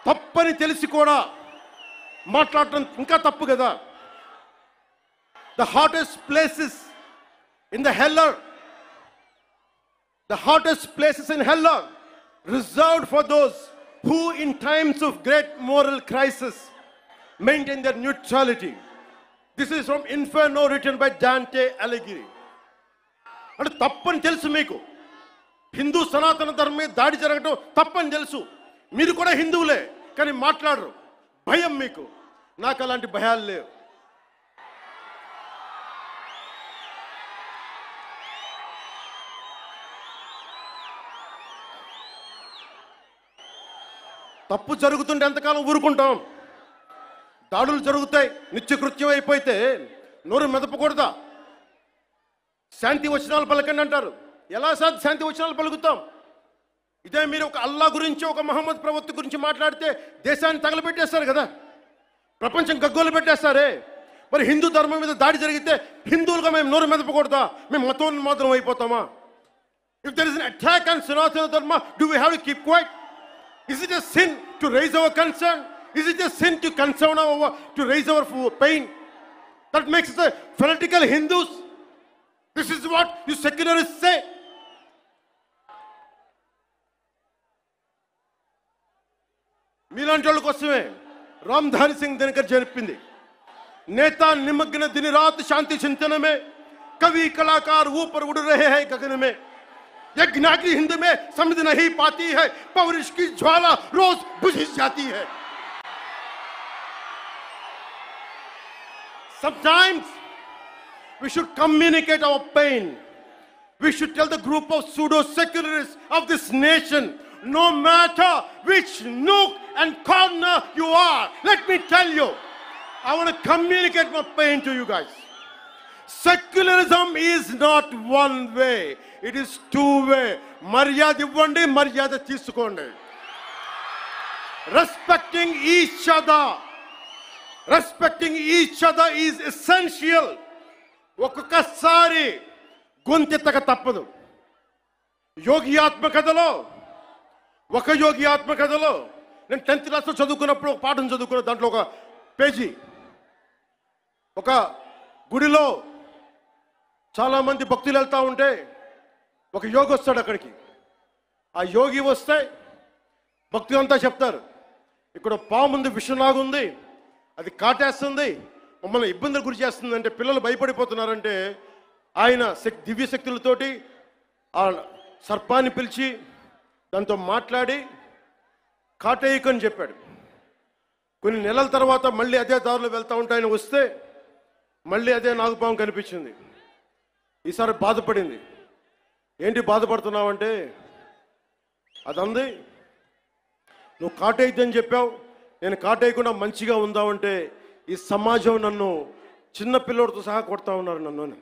తప్పని తెలిసి కూడా మాట్లాడటం ఇంకా తప్పు కదా. The hottest places in the hell are, the hottest places in hell are reserved for those who in times of great moral crisis maintain their neutrality. This is from Inferno written by Dante Alighieri. అంటే తప్పని తెలుసు మీకు, హిందూ సనాతన ధర్మం మీద దాడి జరగడం తప్పని తెలుసు, మీరు కూడా హిందువులే, కానీ మాట్లాడరు. భయం మీకు. నాకు అలాంటి భయాలు లేవు. తప్పు జరుగుతుంటే ఎంతకాలం ఊరుకుంటాం? దాడులు జరుగుతాయి, నిత్యకృత్యం అయిపోతే నోరు మెదపకూడదా? శాంతి వచనాలు పలకండి అంటారు. ఎలా శాంతి వచనాలు పలుకుతాం? ఇదే మీరు ఒక అల్లా గురించి, ఒక మహమ్మద్ ప్రవక్త గురించి మాట్లాడితే దేశాన్ని తగలబెట్టేస్తారు కదా, ప్రపంచం గగ్గోలు పెట్టేస్తారే. మరి హిందూ ధర్మం మీద దాడి జరిగితే హిందువులుగా మేము నోరు మెదపకూడదా? మేము మతోన్మాదం అయిపోతామా? If there is an attack on Sanatana Dharma, do we have to keep quiet? Is it a sin to raise our concern? Is it a sin to concern to raise our pain? That makes us fanatical Hindus. This is what you secularists say. మీలాంటి వాళ్ళ కోసమే రామ్ధారి సింగ్ దినకర్ చెప్పింది, नेता निमग्न दिन रात शांति चिंतन में, कवि कलाकार ऊपर उड़ रहे हैं गगन में, यज्ञ की हिंद में समझ नहीं पाती है, पौरुष की ज्वाला रोज बुझ जाती है. Sometimes we should communicate our pain. We should tell the group of pseudo-secularists of this nation, no matter which nook and corner you are, let me tell you, I want to communicate my pain to you guys. Secularism is not one way, it is two way. Maryada ivvandi, maryada teesukondi. Respecting each other is essential. ఒక్కొక్కసారి గొంతెత్తక తప్పదు. యోగి ఆత్మకథలో నేను 10th క్లాస్లో చదువుకున్నప్పుడు ఒక పాఠం చదువుకున్న దాంట్లో ఒక పేజీ, ఒక గుడిలో చాలామంది భక్తులు వెళ్తూ ఉంటే ఒక యోగి వస్తాడు అక్కడికి. ఆ యోగి వస్తే భక్తులు అంతా చెప్తారు, ఇక్కడ పాముంది, విషంలాగుంది, అది కాటేస్తుంది, మమ్మల్ని ఇబ్బందులు గురి చేస్తుంది అంటే పిల్లలు భయపడిపోతున్నారంటే ఆయన దివ్య శక్తులతోటి ఆ సర్పాన్ని పిలిచి దాంతో మాట్లాడి కాటేయకని చెప్పాడు. కొన్ని నెలల తర్వాత మళ్ళీ అదే దారిలో వెళ్తూ ఉంటే ఆయన వస్తే మళ్ళీ అదే నాగుపాము కనిపించింది. ఈసారి బాధపడింది. ఏంటి బాధపడుతున్నావంటే, అదంది నువ్వు కాటేయద్దని చెప్పావు, నేను కాటేయకుండా మంచిగా ఉందామంటే ఈ సమాజం నన్ను చిన్న పిల్లోడితో సహా కొడతా ఉన్నారు నన్ను.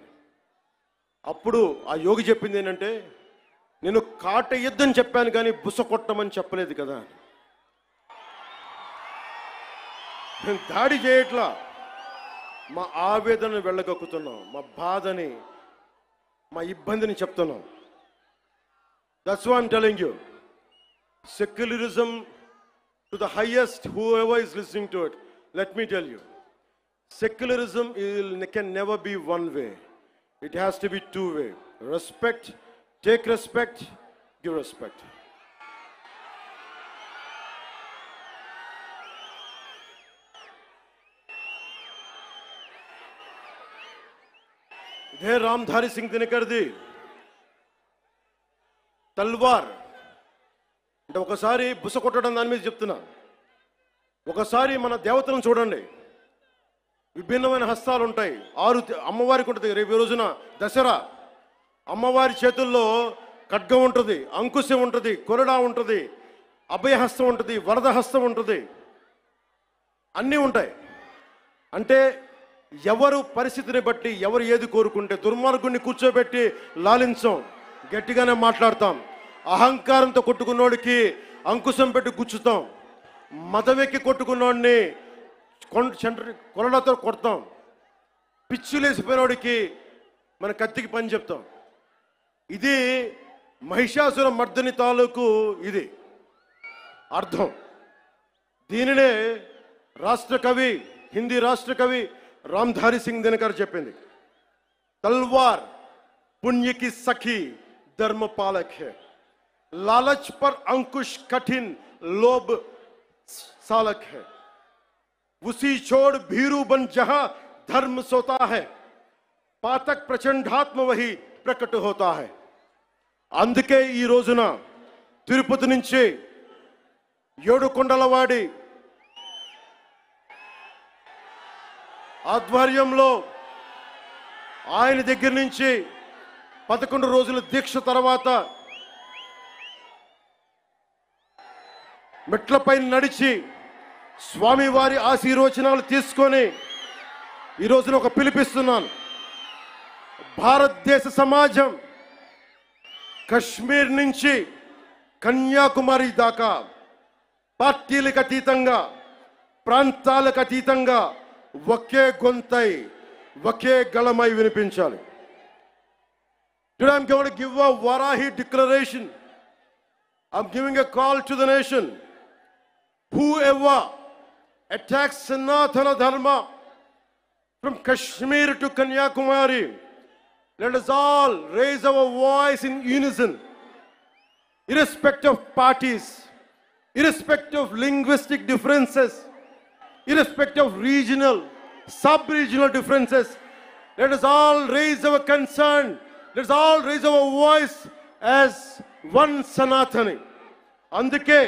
అప్పుడు ఆ యోగి చెప్పింది ఏంటంటే, నేను కాటేయద్దని చెప్పాను కానీ బుస కొట్టమని చెప్పలేదు కదా. నేను దాడి చేయట్లా, మా ఆవేదనను వెళ్ళగక్కుతున్నాం, మా బాధని, మా ఇబ్బందిని చెప్తున్నాం. That's why I'm telling you, secularism to the highest, whoever is listening to it, let me tell you, secularism can never be one way. It has to be two way. Respect, take respect, give respect. ఇదే రామ్ధారి సింగ్ దినకర్ది తల్వార్ అంటే ఒకసారి బుస కొట్టడం దాని మీద చెప్తున్నా. ఒకసారి మన దేవతలను చూడండి, విభిన్నమైన హస్తాలు ఉంటాయి. 6 అమ్మవారికి ఉంటుంది. రేపు రోజున దసరా, అమ్మవారి చేతుల్లో ఖడ్గం ఉంటుంది, అంకుశం ఉంటుంది, కొరడా ఉంటుంది, అభయహస్తం ఉంటుంది, వరద హస్తం ఉంటుంది, అన్నీ ఉంటాయి. అంటే ఎవరు పరిస్థితిని బట్టి ఎవరు ఏది కోరుకుంటే, దుర్మార్గుడిని కూర్చోబెట్టి లాలించం, గట్టిగానే మాట్లాడతాం. అహంకారంతో కొట్టుకున్నోడికి అంకుశం పెట్టి గుచ్చుతాం, మదవెక్కి కొట్టుకున్నోడిని కొరడాతో కొడతాం, పిచ్చిలేసిపోయినోడికి మన కత్తికి పని చెప్తాం. ఇది మహిషాసుర మర్దని తాలూకు ఇది అర్థం. దీనినే రాష్ట్ర కవి, హిందీ రాష్ట్ర కవి రామ్ధారి సింగ్ దినకర్ చెప్పింది, तलवार पुण्य की सखी धर्म पालक है, लालच पर अंकुश कठिन लोभ सालक है, उसी छोड़ भीरू बन जहां धर्म सोता है, पातक प्रचंडात्म वही प्रकट होता है. అందుకే ఈ రోజున తిరుపతి నుంచి ఏడుకొండలవాడి ఆధ్వర్యంలో ఆయన దగ్గర నుంచి 11 రోజుల దీక్ష తర్వాత మెట్లపై నడిచి స్వామివారి ఆశీర్వచనాలు తీసుకొని ఈ రోజున ఒక పిలిపిస్తున్నాను. భారతదేశ సమాజం కశ్మీర్ నుంచి కన్యాకుమారి దాకా పార్టీలకు అతీతంగా, ప్రాంతాలకు అతీతంగా ఒకే గొంతై, ఒకే గళమై వినిపించాలి. Today I'm going to give a Varahi declaration. I'm giving a call to the nation. Whoever attacks Sanatana Dharma from Kashmir to Kanyakumari, let us all raise our voice in unison, irrespective of parties, irrespective of linguistic differences, irrespective of regional, sub-regional differences. Let us all raise our concern. Let us all raise our voice as one Sanatani. Andike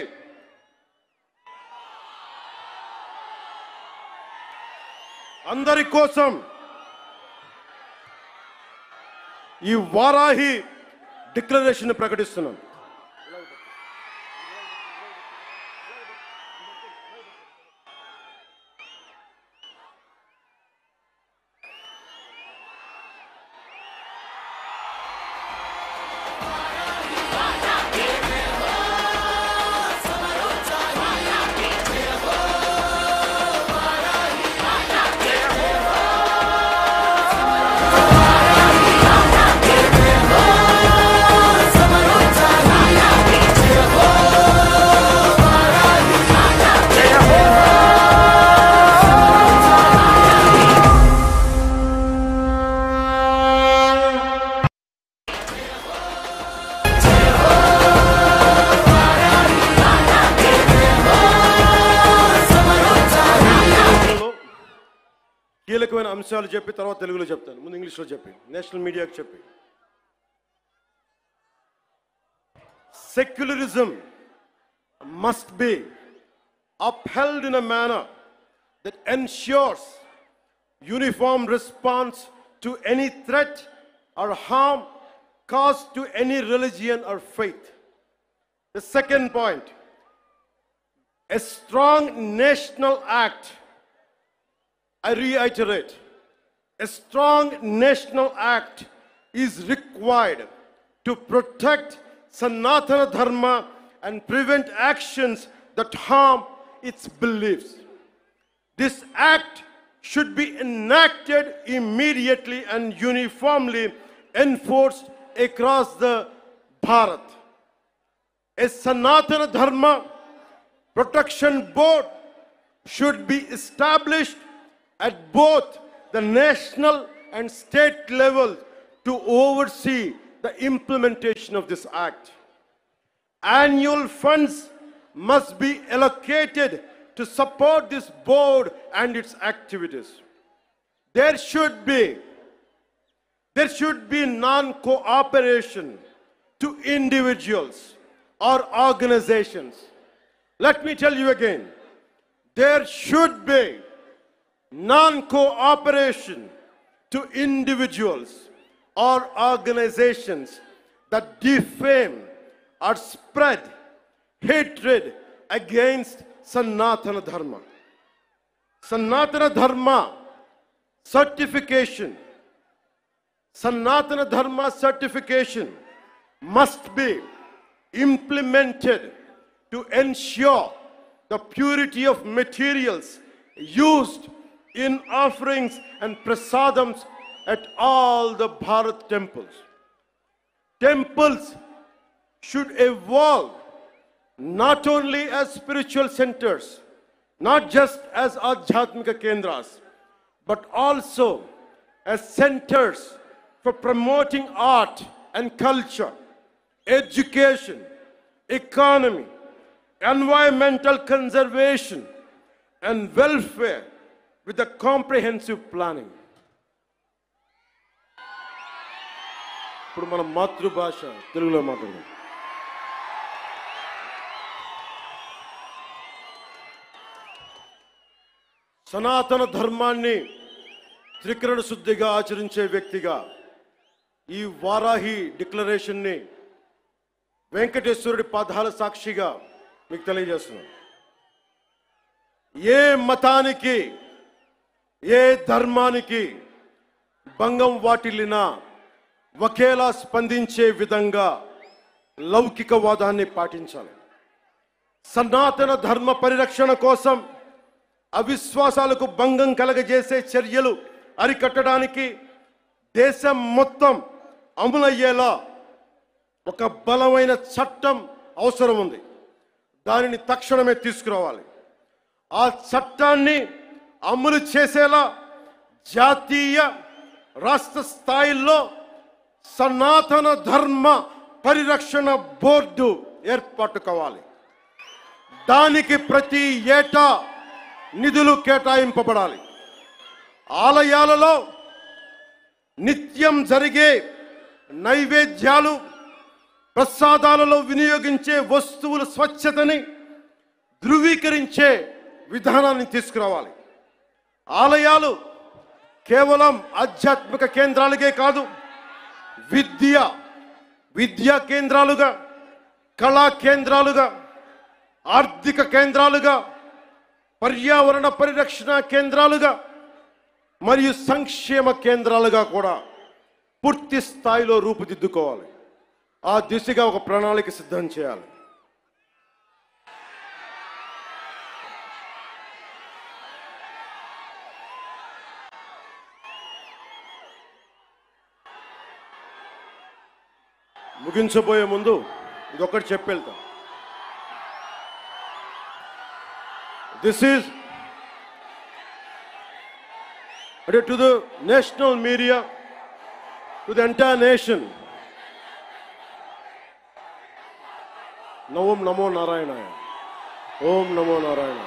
అందరి కోసం ఈ Varahi declaration ప్రకటిస్తున్నాను. ప్రాముఖ్యమైన అంశాలు చెప్పి తర్వాత తెలుగులో చెప్తాను. ముందు ఇంగ్లీష్లో చెప్పి నేషనల్ మీడియాకి చెప్పి. Secularism must be upheld in a manner that ensures uniform response to any threat or harm caused to any religion or faith. The second point, a strong national act, I reiterate, a strong national act is required to protect Sanatana Dharma and prevent actions that harm its beliefs. This act should be enacted immediately and uniformly enforced across the Bharat. A Sanatana Dharma Protection Board should be established at both the national and state levels to oversee the implementation of this act. Annual funds must be allocated to support this board and its activities. There should be non-cooperation to individuals or organizations. Let me tell you again, there should be non-cooperation to individuals or organizations that defame or spread hatred against Sanatana Dharma. Sanatana Dharma certification must be implemented to ensure the purity of materials used in offerings and prasadams at all the Bharat temples. Temples should evolve not only as spiritual centers, not just as Adhyatmika Kendras, but also as centers for promoting art and culture, education, economy, environmental conservation, and welfare with a comprehensive planning. ఇప్పుడు మన మాతృభాష తెలుగులో మాట్లాడదాం. సనాతన ధర్మాన్ని త్రికరణ శుద్ధిగా ఆచరించే వ్యక్తిగా ఈ వారాహి డిక్లరేషన్ని వెంకటేశ్వరుడి పాదాల సాక్షిగా మీకు తెలియజేస్తున్నాను. ఏ మతానికి ఏ ధర్మానికి భంగం వాటిల్లినా ఒకేలా స్పందించే విధంగా లౌకికవాదాన్ని పాటించాలి. సనాతన ధర్మ పరిరక్షణ కోసం అవిశ్వాసాలకు భంగం కలగజేసే చర్యలు అరికట్టడానికి దేశం మొత్తం అమలయ్యేలా ఒక బలమైన చట్టం అవసరం ఉంది. దానిని తక్షణమే తీసుకురావాలి. ఆ చట్టాన్ని అమలు చేసేలా జాతీయ రాష్ట్ర స్థాయిల్లో సనాతన ధర్మ పరిరక్షణ బోర్డు ఏర్పాటు కావాలి. దానికి ప్రతి ఏటా నిధులు కేటాయింపబడాలి. ఆలయాలలో నిత్యం జరిగే నైవేద్యాలు, ప్రసాదాలలో వినియోగించే వస్తువుల స్వచ్ఛతని ధృవీకరించే విధానాన్ని తీసుకురావాలి. ఆలయాలు కేవలం ఆధ్యాత్మిక కేంద్రాలుగే కాదు, విద్యా కేంద్రాలుగా, కళా కేంద్రాలుగా, ఆర్థిక కేంద్రాలుగా, పర్యావరణ పరిరక్షణ కేంద్రాలుగా మరియు సంక్షేమ కేంద్రాలుగా కూడా పూర్తి స్థాయిలో రూపుదిద్దుకోవాలి. ఆ దిశగా ఒక ప్రణాళిక సిద్ధం చేయాలి. ముగించబోయే ముందు ఇదొకటి చెప్పెళ్తా. This is to the national media, to the entire nation. Om Namo Narayana. Om Namo Narayana.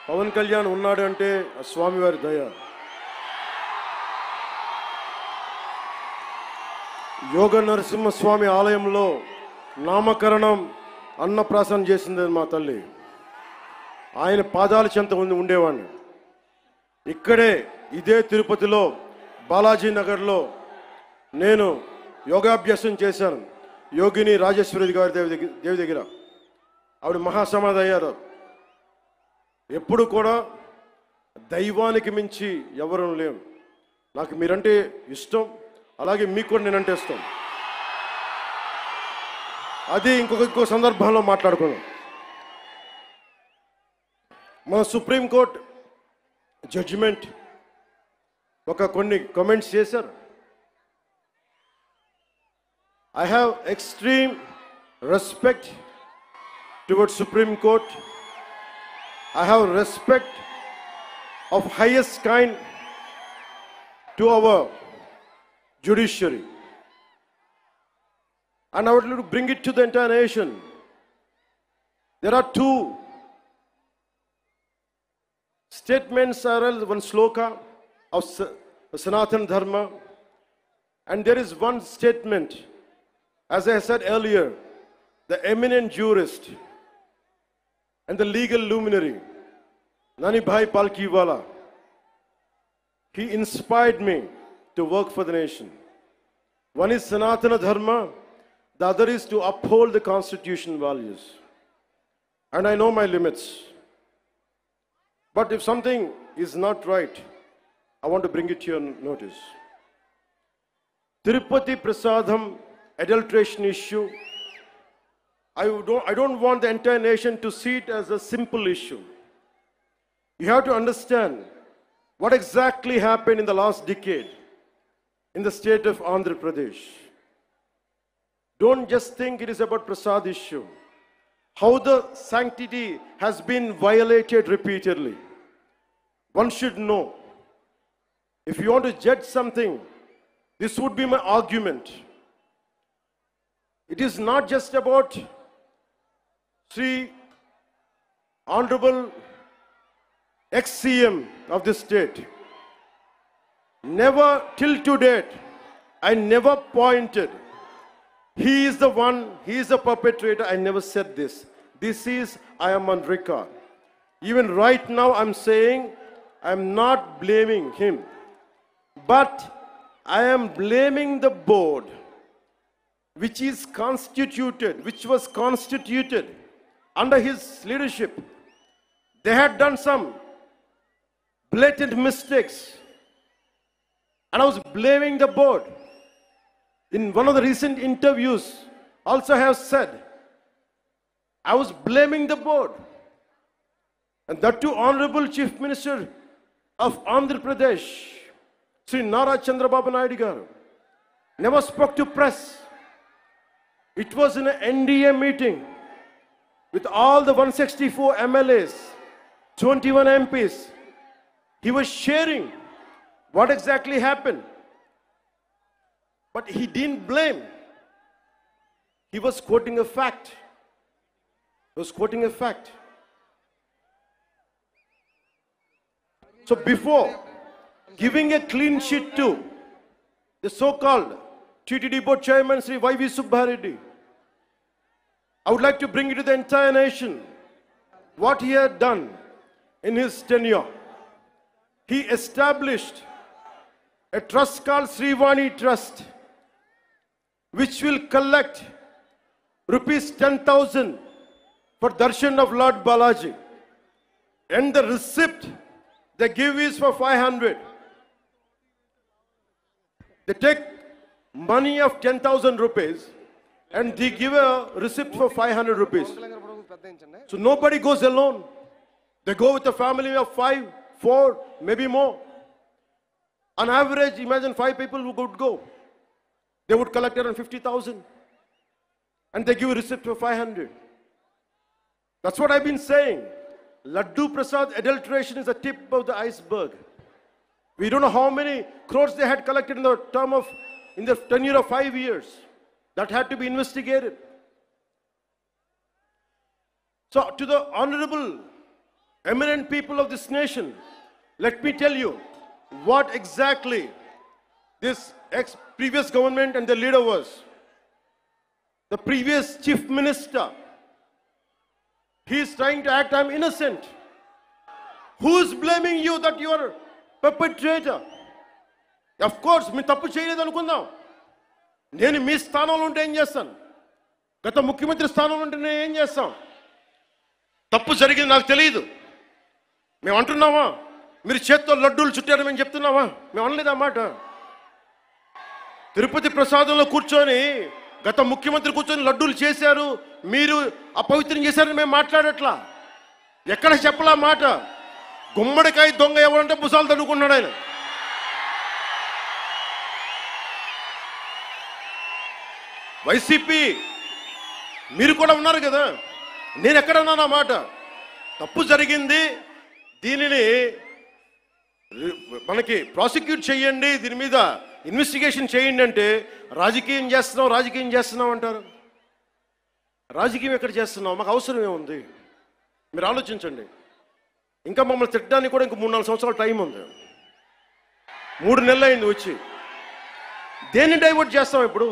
Pawan Kalyan ఉన్నాడు అంటే ఆ స్వామివారి దయ. యోగ నరసింహస్వామి ఆలయంలో నామకరణం అన్నప్రాసన చేసింది మా తల్లి. ఆయన పాదాల చెంత ఉండేవాడిని. ఇక్కడే ఇదే తిరుపతిలో బాలాజీ నగర్లో నేను యోగాభ్యాసం చేశాను. యోగిని రాజేశ్వరి గారి దేవి దగ్గర ఆవిడ మహాసమాధి అయ్యారు. ఎప్పుడు కూడా దైవానికి మించి ఎవరు లేం. నాకు మీరంటే ఇష్టం, అలాగే మీకు కూడా నేనంటే ఇష్టం. అది ఇంకో సందర్భంలో మాట్లాడుకున్నాం. మన సుప్రీంకోర్టు జడ్జిమెంట్ కొన్ని కామెంట్స్ చేశారు. I have extreme respect towards Supreme Court. I have respect of highest kind to our judiciary. And I would like to bring it to the entire nation. There are two statements, one sloka of Sanatana Dharma, and there is one statement, as I said earlier, the eminent jurist and the legal luminary, Nani Bhai Palkiwala, he inspired me to work for the nation. One is Sanatana Dharma, the other is to uphold the constitution values. And I know my limits. But if something is not right, I want to bring it to your notice. Tirupati Prasadam adulteration issue, I don't want the entire nation to see it as a simple issue. You have to understand what exactly happened in the last decade in the state of Andhra Pradesh. Don't just think it is about Prasad issue. How the sanctity has been violated repeatedly. One should know. If you want to judge something, this would be my argument. It is not just about Sri Honorable ex-CM of this state. Never till to date, I never pointed. He is the one, he is the perpetrator. I never said this. This is, I am on record. Even right now I'm saying, I'm not blaming him. But I am blaming the board, which was constituted under his leadership. They had done some blatant mistakes. And I was blaming the board. In one of the recent interviews, also I have said, I was blaming the board. And that too, Honorable Chief Minister of Andhra Pradesh, Sri Nara Chandrababu Naidu garu, never spoke to press. It was in an NDA meeting with all the 164 MLAs, 21 MPs. He was sharing what exactly happened. But he didn't blame. He was quoting a fact. So before giving a clean sheet to the so-called TTD board chairman, Sri Y.V. Subbareddy, I would like to bring it to the entire nation what he had done in his tenure. He established a trust called Srivani Trust, which will collect rupees 10,000 for darshan of Lord Balaji. And the receipt they give is for 500. They take money of 10,000 rupees and they give a receipt for 500 rupees. So nobody goes alone. They go with a family of 5, 4, maybe more. On average, imagine 5 people who would go. They would collect around 50,000. And they give a receipt for 500. That's what I've been saying. Laddu Prasad adulteration is the tip of the iceberg. We don't know how many crores they had collected in the tenure of 5 years. That had to be investigated. So to the Honorable eminent people of this nation, let me tell you what exactly this previous government and the leader was. The previous chief minister, he is trying to act, I'm innocent. Who is blaming you that you are perpetrator? Of course, మీ తప్పు చేయలేదు అనుకుందాం. నేను మీ స్థానంలో ఉంటే ఏం చేస్తాను? గత ముఖ్యమంత్రి స్థానంలో ఉంటే నేను ఏం చేస్తాం? తప్పు జరిగింది నాకు తెలియదు. మేము అంటున్నావా? మీరు చేత్తో లడ్డూలు చుట్టారు మేము చెప్తున్నావా? మేము అనలేదు ఆ మాట. తిరుపతి ప్రసాదంలో కూర్చొని గత ముఖ్యమంత్రి కూర్చొని లడ్డూలు చేశారు, మీరు అపవిత్రం చేశారని మేము మాట్లాడట్లా. ఎక్కడ చెప్పలా మాట. గుమ్మడికాయ దొంగ ఎవరంటే భుజాలు తడుకున్నాడు ఆయన. వైసీపీ మీరు కూడా ఉన్నారు కదా, నేను ఎక్కడ ఉన్నాను ఆ మాట. తప్పు జరిగింది, దీనిని మనకి ప్రాసిక్యూట్ చేయండి, దీని మీద ఇన్వెస్టిగేషన్ చేయండి అంటే రాజకీయం చేస్తున్నాం అంటారు. రాజకీయం ఎక్కడ చేస్తున్నాం? మాకు అవసరం ఏముంది? మీరు ఆలోచించండి. ఇంకా మమ్మల్ని తిట్టడానికి కూడా ఇంక 3-4 సంవత్సరాల టైం ఉంది. 3 నెలలు అయింది వచ్చి. దేన్ని డైవర్ట్ చేస్తాం ఇప్పుడు?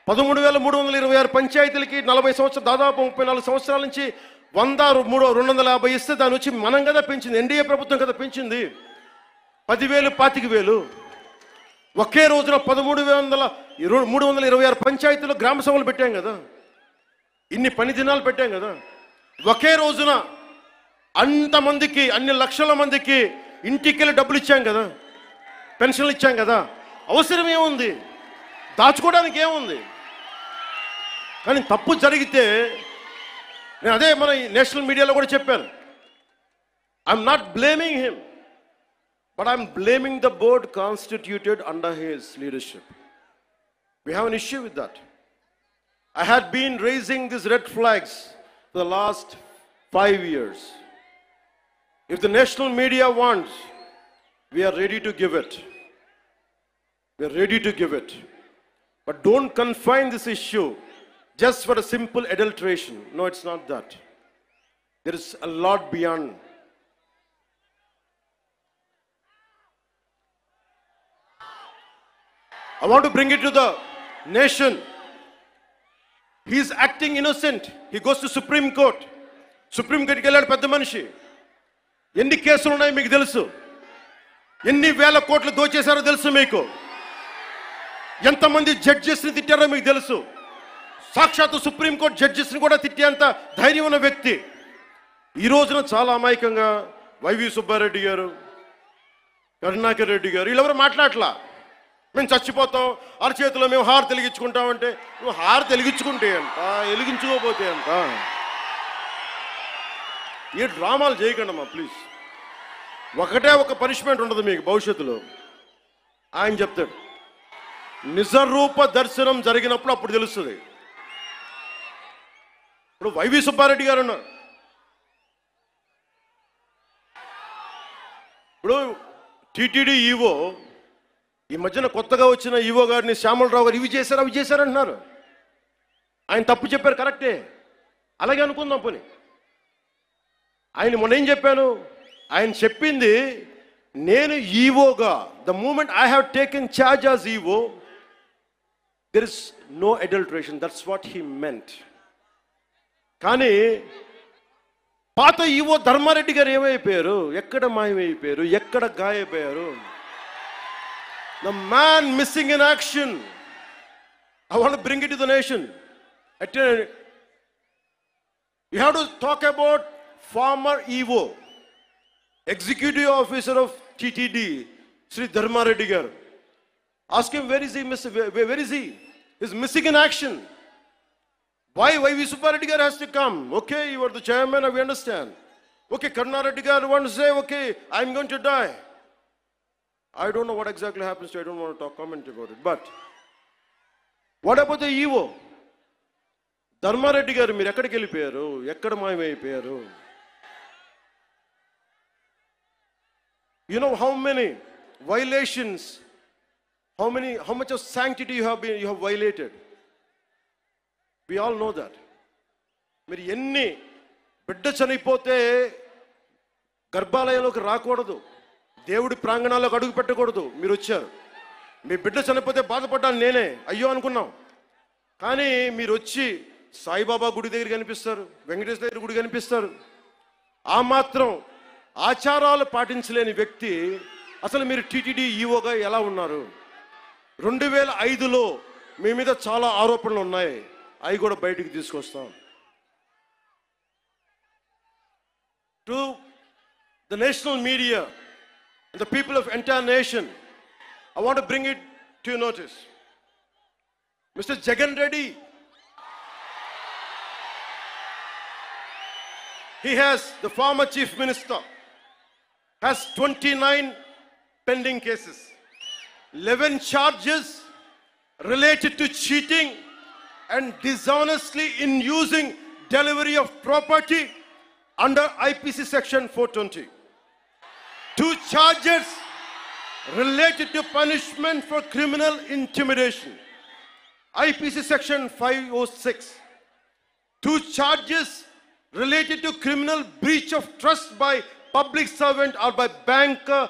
13,326 పంచాయతీలకి 40 సంవత్సరాలు, దాదాపు 34 సంవత్సరాల నుంచి 250 ఇస్తే దాని వచ్చి మనం కదా పెంచింది, ఎన్డీఏ ప్రభుత్వం కదా పెంచింది. 10,000, 25,000 ఒకే రోజున 13,326 పంచాయతీలో గ్రామ సభలు పెట్టాం కదా, ఇన్ని పని దినాలు పెట్టాం కదా. ఒకే రోజున అంతమందికి, అన్ని లక్షల మందికి ఇంటికెళ్ళి డబ్బులు ఇచ్చాం కదా, పెన్షన్లు ఇచ్చాం కదా. అవసరం ఏముంది? దాచుకోవడానికి ఏముంది? కానీ తప్పు జరిగితే నేను అదే మన నేషనల్ మీడియాలో కూడా చెప్పాను. I'm not blaming him, but I'm blaming the board constituted under his leadership. We have an issue with that. I had been raising these red flags for the last 5 years. If the national media wants, we are ready to give it. We are ready to give it. But don't confine this issue just for a simple adulteration. No, it's not that. There is a lot beyond. I want to bring it to the nation. He is acting innocent. He goes to Supreme Court. Supreme Court కి వెళ్ళాడు పెద్ద మనిషి. ఎన్ని కేసులు ఉన్నాయి మీకు తెలుసు. ఎన్ని వేల కోట్లు దోచేశారో తెలుసు మీకు. ఎంతమంది జడ్జెస్ని తిట్టారో మీకు తెలుసు. సాక్షాత్తు సుప్రీంకోర్టు జడ్జెస్ని కూడా తిట్టేంత ధైర్యం ఉన్న వ్యక్తి. ఈ రోజున చాలా అమాయకంగా వైవి సుబ్బారెడ్డి గారు, కరుణాకర్ రెడ్డి గారు వీళ్ళెవరు మాట్లాడలా. మేము చచ్చిపోతాం, అరచేతిలో మేము హారు వెలిగించుకుంటామంటే, నువ్వు హారు వెలిగించుకుంటే అంట, వెలిగించుకోపోతే అంట. ఏ డ్రామాలు చేయకండమ్మా ప్లీజ్. ఒకటే ఒక పనిష్మెంట్ ఉండదు మీకు భవిష్యత్తులో. ఆయన చెప్తాడు, నిజరూప దర్శనం జరిగినప్పుడు అప్పుడు తెలుస్తుంది. ఇప్పుడు వైవి సుబ్బారెడ్డి గారు ఉన్నారు. ఇప్పుడు టీటీడీ ఈవో, ఈ మధ్యన కొత్తగా వచ్చిన ఈవో గారిని శ్యామలరావు గారు ఇవి చేశారు అవి చేశారంటున్నారు. ఆయన తప్పు చెప్పారు, కరెక్టే, అలాగే అనుకుందాం పోనీ. ఆయన మొన్న ఏం చెప్పాను, ఆయన చెప్పింది నేను ఈవోగా, the moment I have taken charge as EO there is no adulteration, that's what he meant. కానీ పాత ఈవో ధర్మారెడ్డి గారు ఏమైపోయారు, ఎక్కడ మాయమైపోయారు, ఎక్కడ గాయపోయారు? The man missing in action. I want to bring it to the nation. You have to talk about former EVO, Executive Officer of TTD, Sri Dharma Reddy garu. Ask him, where is he? Where is he? He's missing in action. Why V. Subbareddy garu has to come? Okay, you are the chairman, we understand. Okay, Karuna Reddy garu wants to say, okay, I'm going to die. I don't know what exactly happens to, I don't want to comment about it. But what about the EVO? Dharma Reddy garu మీరు ఎక్కడికి వెళ్ళిపోయారు, ఎక్కడ మాయమైపోయారు? You know how many violations, how much of sanctity you have violated? We all know that. మీరు ఎన్ని బిడ్డ చనిపోతే గర్భాలయంలోకి రాకూడదు, దేవుడి ప్రాంగణాల్లోకి అడుగు పెట్టకూడదు. మీరు వచ్చారు, మీ బిడ్డ చనిపోతే బాధపడ్డాను నేనే, అయ్యో అనుకున్నాం. కానీ మీరు వచ్చి సాయిబాబా గుడి దగ్గర కనిపిస్తారు, వెంకటేశ్వర దగ్గర గుడి కనిపిస్తారు. ఆ మాత్రం ఆచారాలు పాటించలేని వ్యక్తి అసలు మీరు టీటీడీ ఈఓగా ఎలా ఉన్నారు? 2005లో మీ మీద చాలా ఆరోపణలు ఉన్నాయి, అవి కూడా బయటికి తీసుకొస్తాం. To the national media and the people of entire nation, I want to bring it to your notice. Mr. Jagan Reddy, he has, the former chief minister, has 29 pending cases, 11 charges related to cheating and dishonestly in using delivery of property under IPC section 420. 2 charges related to punishment for criminal intimidation, IPC section 506. 2 charges related to criminal breach of trust by public servant or by banker,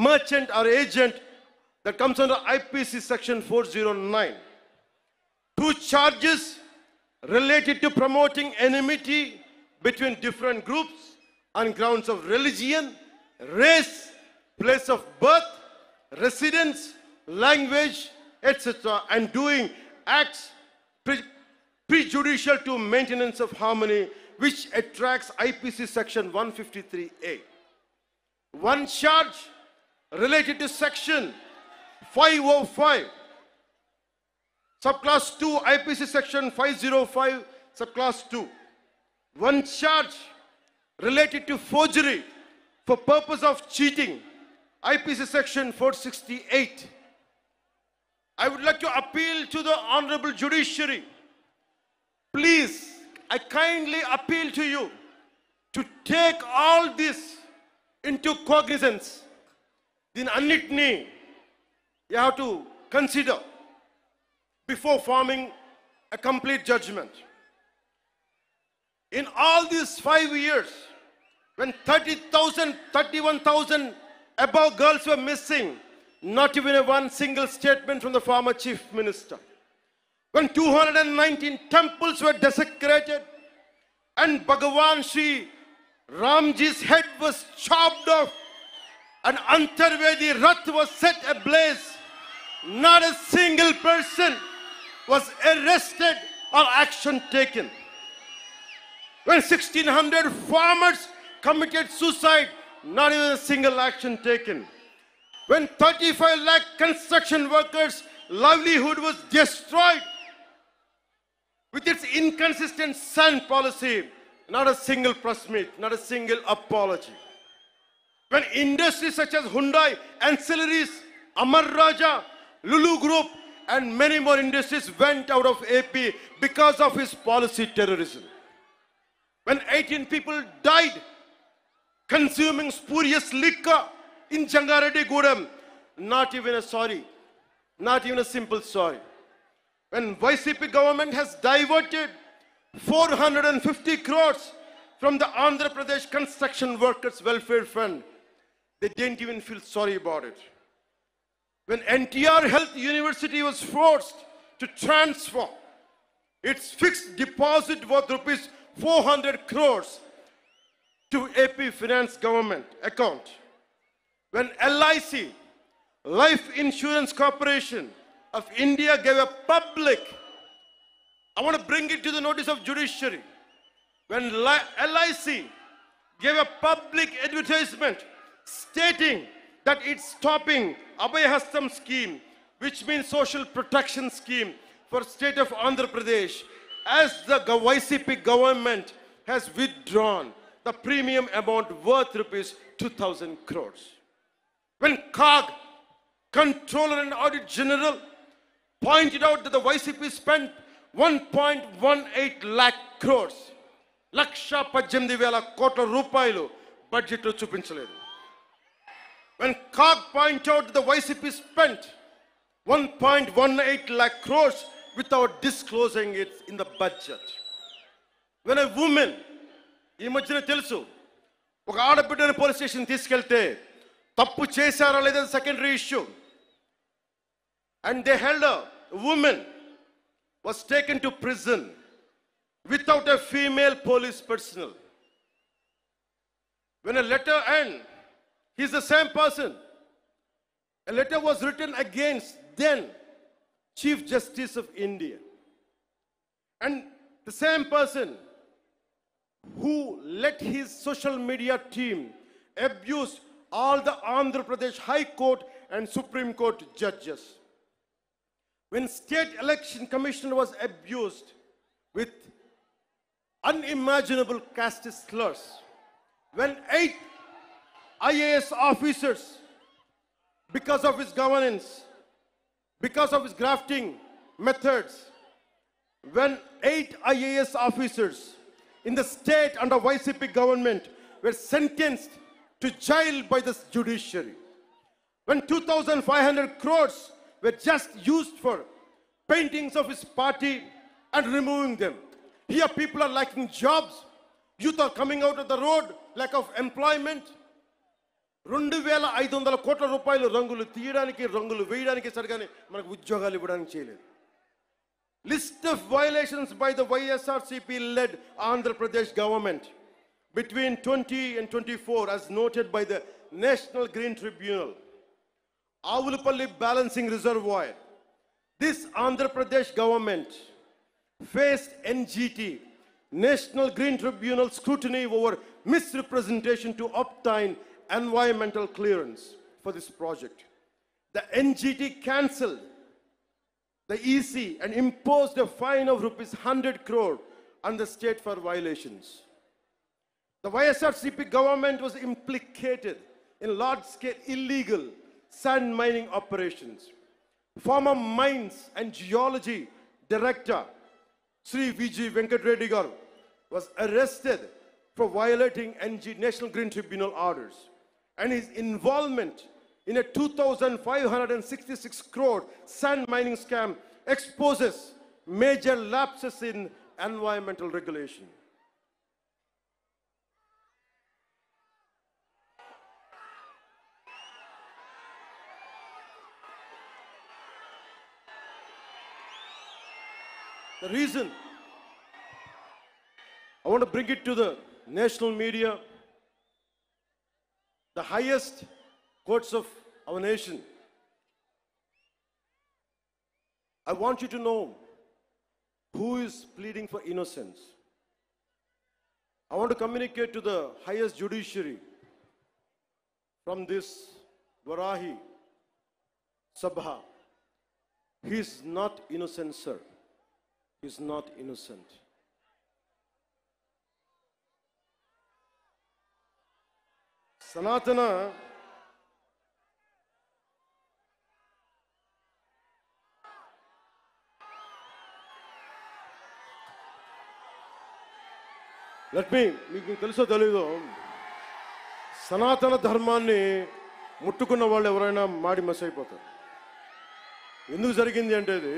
merchant or agent, that comes under IPC section 409. 2 charges related to promoting enmity between different groups on grounds of religion, race, place of birth, residence, language, etc., and doing acts prejudicial to maintenance of harmony, which attracts IPC section 153A. 1 charge related to section 505, subclass 2, IPC section 505, subclass 2. 1 charge related to forgery for purpose of cheating, IPC section 468. I would like to appeal to the honorable judiciary. Please, I kindly appeal to you to take all this into cognizance. Then annitni you have to consider before forming a complete judgment. In all these 5 years, when 30,000, 31,000 above girls were missing, not even one single statement from the former chief minister. When 219 temples were desecrated and Bhagavan Sri Ramji's head was chopped off and Antarvedi Rath was set ablaze, not a single person was arrested or action taken. When 1,600 farmers committed suicide, not even a single action taken. When 35 lakh construction workers' livelihood was destroyed with its inconsistent sand policy, not a single press meet, not a single apology. When industries such as Hyundai, Ancillaries, Amar Raja, Lulu Group, and many more industries went out of AP because of his policy terrorism. When 18 people died consuming spurious liquor in Jangareddy Gudam, not even a sorry, not even a simple sorry. When YCP government has diverted 450 crores from the Andhra Pradesh Construction Workers Welfare Fund, they didn't even feel sorry about it. When NTR Health University was forced to transfer its fixed deposit worth rupees 400 crores to AP Finance government account. When LIC, Life Insurance Corporation of India, gave a public, I want to bring it to the notice of judiciary. When LIC gave a public advertisement stating that it's stopping Abhayahastam scheme, which means social protection scheme for state of Andhra Pradesh, as the YCP government has withdrawn the premium amount worth rupees 2,000 crores. When COG, Controller and Audit General, pointed out that the YCP spent 1.18 lakh crores, Laksha 18,000 కోట్ల రూపాయలు budget లో చూపించలేదు. When COG pointed out that the YCP spent 1.18 lakh crores without disclosing it in the budget. When a woman, ఈ మధ్యన తెలుసు, ఒక ఆడబిడ్డని police station తీసుకెళ్తే తప్పు చేశారా లేదా secondary issue. And they held a women was taken to prison without a female police personnel. When a letter, and he's the same person, a letter was written against then Chief Justice of India, and the same person who let his social media team abuse all the Andhra Pradesh High Court and Supreme Court judges. When State Election Commission was abused with unimaginable caste slurs, when 8 IAS officers, because of his governance, because of his grafting methods, when 8 IAS officers in the state under YCP government were sentenced to jail by the judiciary, when 2,500 crores were just used for paintings of his party and removing them. Here people are lacking jobs. Youth are coming out of the road, lack of employment. 2,500 కోట్ల రూపాయలు రంగులు తీయడానికి, రంగులు వేయడానికి సరిగానే మనకు ఉద్యోగాలు ఇవ్వడానికి చేయలేదు. List of violations by the YSRCP-led Andhra Pradesh government between 20 and 24 as noted by the National Green Tribunal. Avulapalli Balancing Reservoir. This Andhra Pradesh government faced NGT, National Green Tribunal, scrutiny over misrepresentation to obtain environmental clearance for this project. The NGT cancelled the EC and imposed a fine of rupees 100 crore on the state for violations. The YSRCP government was implicated in large-scale illegal sand mining operations. Former Mines and Geology Director Sri VG Venkat Reddy Garu was arrested for violating National Green Tribunal orders, and his involvement in a 2,566 crore sand mining scam exposes major lapses in environmental regulation. The reason I want to bring it to the national media, the highest courts of our nation, I want you to know who is pleading for innocence. I want to communicate to the highest judiciary from this Varahi Sabha. He is not innocent, sir. He is not innocent. Sanatana మీకు తెలుసో తెలీదో, సనాతన ధర్మాన్ని ముట్టుకున్న వాళ్ళు ఎవరైనా మాడి మస్ అయిపోతారు. ఎందుకు జరిగింది అంటే ఇది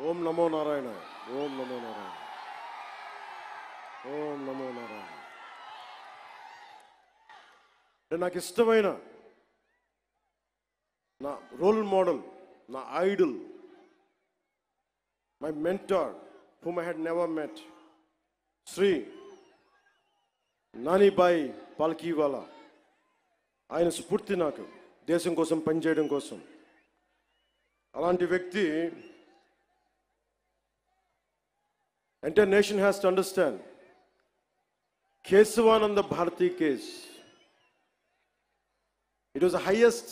ఓం నమో నారాయణ, ఓం నమో నారాయణ, ఓం నమో నారాయణ. అంటే నాకు ఇష్టమైన నా రోల్ మోడల్, నా Idol, my mentor, whom I had never met, Sri Nani Bai Palkiwala. ఆయన స్ఫూర్తి నాకు దేశం కోసం పనిచేయడం కోసం. అలాంటి వ్యక్తి, entire nation has to understand, Kesavananda Bharati case, it was the highest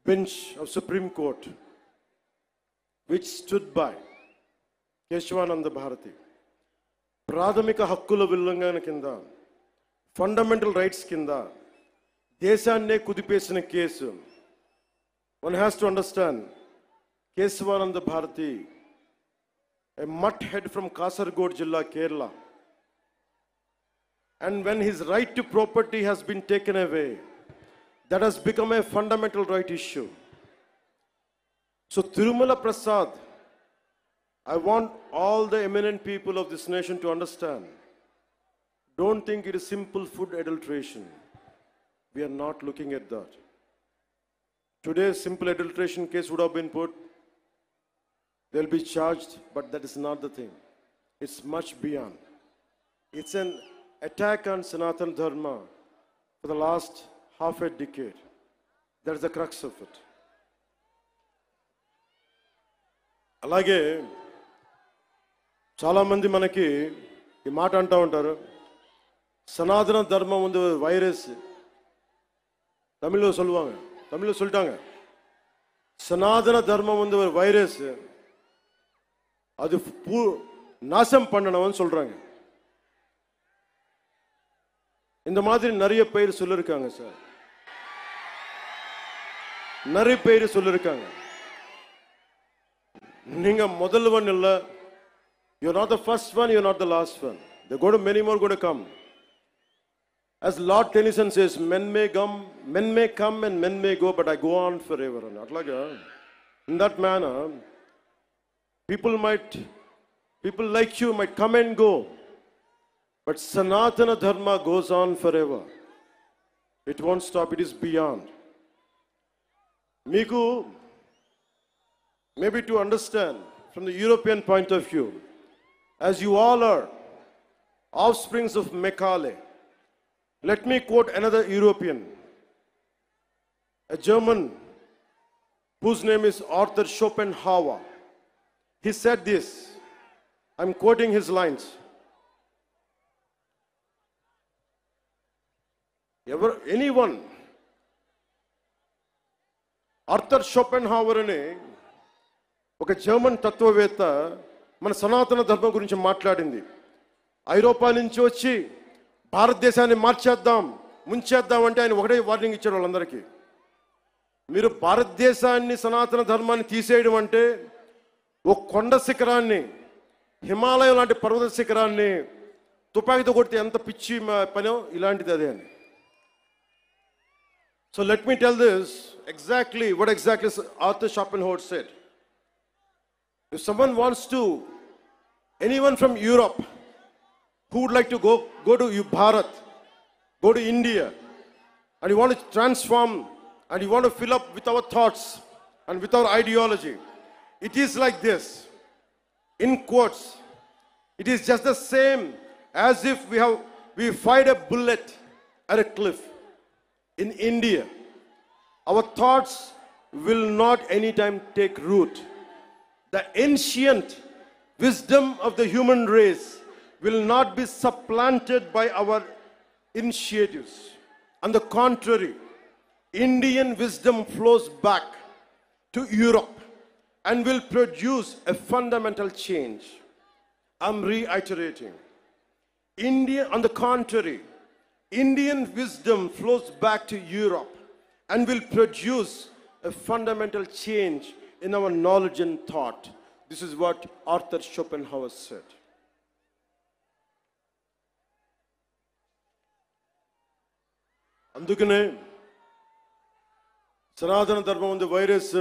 bench of Supreme Court which stood by Kesavananda Bharati. ప్రాథమిక హక్కుల ఉల్లంఘన కింద, ఫండమెంటల్ రైట్స్ కింద దేశాన్నే కుదిపేసిన case. One has to understand, Kesavananda Bharati, a mutt head from Kasaragod Jilla, Kerala, and when his right to property has been taken away, that has become a fundamental right issue. So Tirumala Prasad I want all the eminent people of this nation to understand. Don't think it is simple food adulteration. We are not looking at that. Today's simple adulteration case would have been put. They'll be charged, but that is not the thing. It's much beyond. It's an attack on Sanatana Dharma for the last half a decade. That is the crux of it. అలాగే చాలామంది మనకి ఈ మాట అంటూ ఉంటారు, సనాతన ధర్మం வந்து வைரஸ். தமிழில் சொல்லுவாங்க, தமிழில் சொல்லிட்டாங்க, சனாதன தர்மம் வந்து ஒரு வைரஸ், அது நாசம் பண்ணணும்னு சொல்றாங்க. இந்த மாதிரி நிறைய பேர் சொல்லிருக்காங்க சார், நிறைய பேர் சொல்லிருக்காங்க. நீங்க முதல்வன் இல்ல, you're not the first one, you're not the last one. There are going to many more going to come. As Lord Tennyson says, men may come and men may go, but I go on forever. In that manner, people like you might come and go, but Sanatana Dharma goes on forever. It won't stop, it is beyond. Miku, maybe to understand from the European point of view, as you all are offsprings of Macaulay, let me quote another European, a German whose name is Arthur Schopenhauer. He said this, I'm quoting his lines. Anyone, Arthur Schopenhauer అని ఒక German తత్వవేత్త మన సనాతన ధర్మం గురించి మాట్లాడింది. ఐరోపా నుంచి వచ్చి భారతదేశాన్ని మార్చేద్దాం, ముంచేద్దాం అంటే ఆయన ఒకటే వార్నింగ్ ఇచ్చారు వాళ్ళందరికీ. మీరు భారతదేశాన్ని సనాతన ధర్మాన్ని తీసేయడం అంటే ఒక కొండ శిఖరాన్ని, హిమాలయం లాంటి పర్వత శిఖరాన్ని తుపాకీతో కొడితే ఎంత పిచ్చి పనో ఇలాంటిది అదే అని. So let me tell this exactly what exactly Arthur Schopenhauer said. If someone wants to, anyone from Europe who would like to go to Bharat, go to India, and you want to transform and you want to fill up with our thoughts and with our ideology, it is like this. In quotes, it is just the same as if we fired a bullet at a cliff. In India, our thoughts will not anytime take root. The ancient wisdom of the human race will not be supplanted by our initiatives. On the contrary, Indian wisdom flows back to Europe and will produce a fundamental change. I'm reiterating. On the contrary, Indian wisdom flows back to Europe and will produce a fundamental change in our knowledge and thought. This is what Arthur Schopenhauer said. అందుకనే సనాతన ధర్మం ఉంది virus,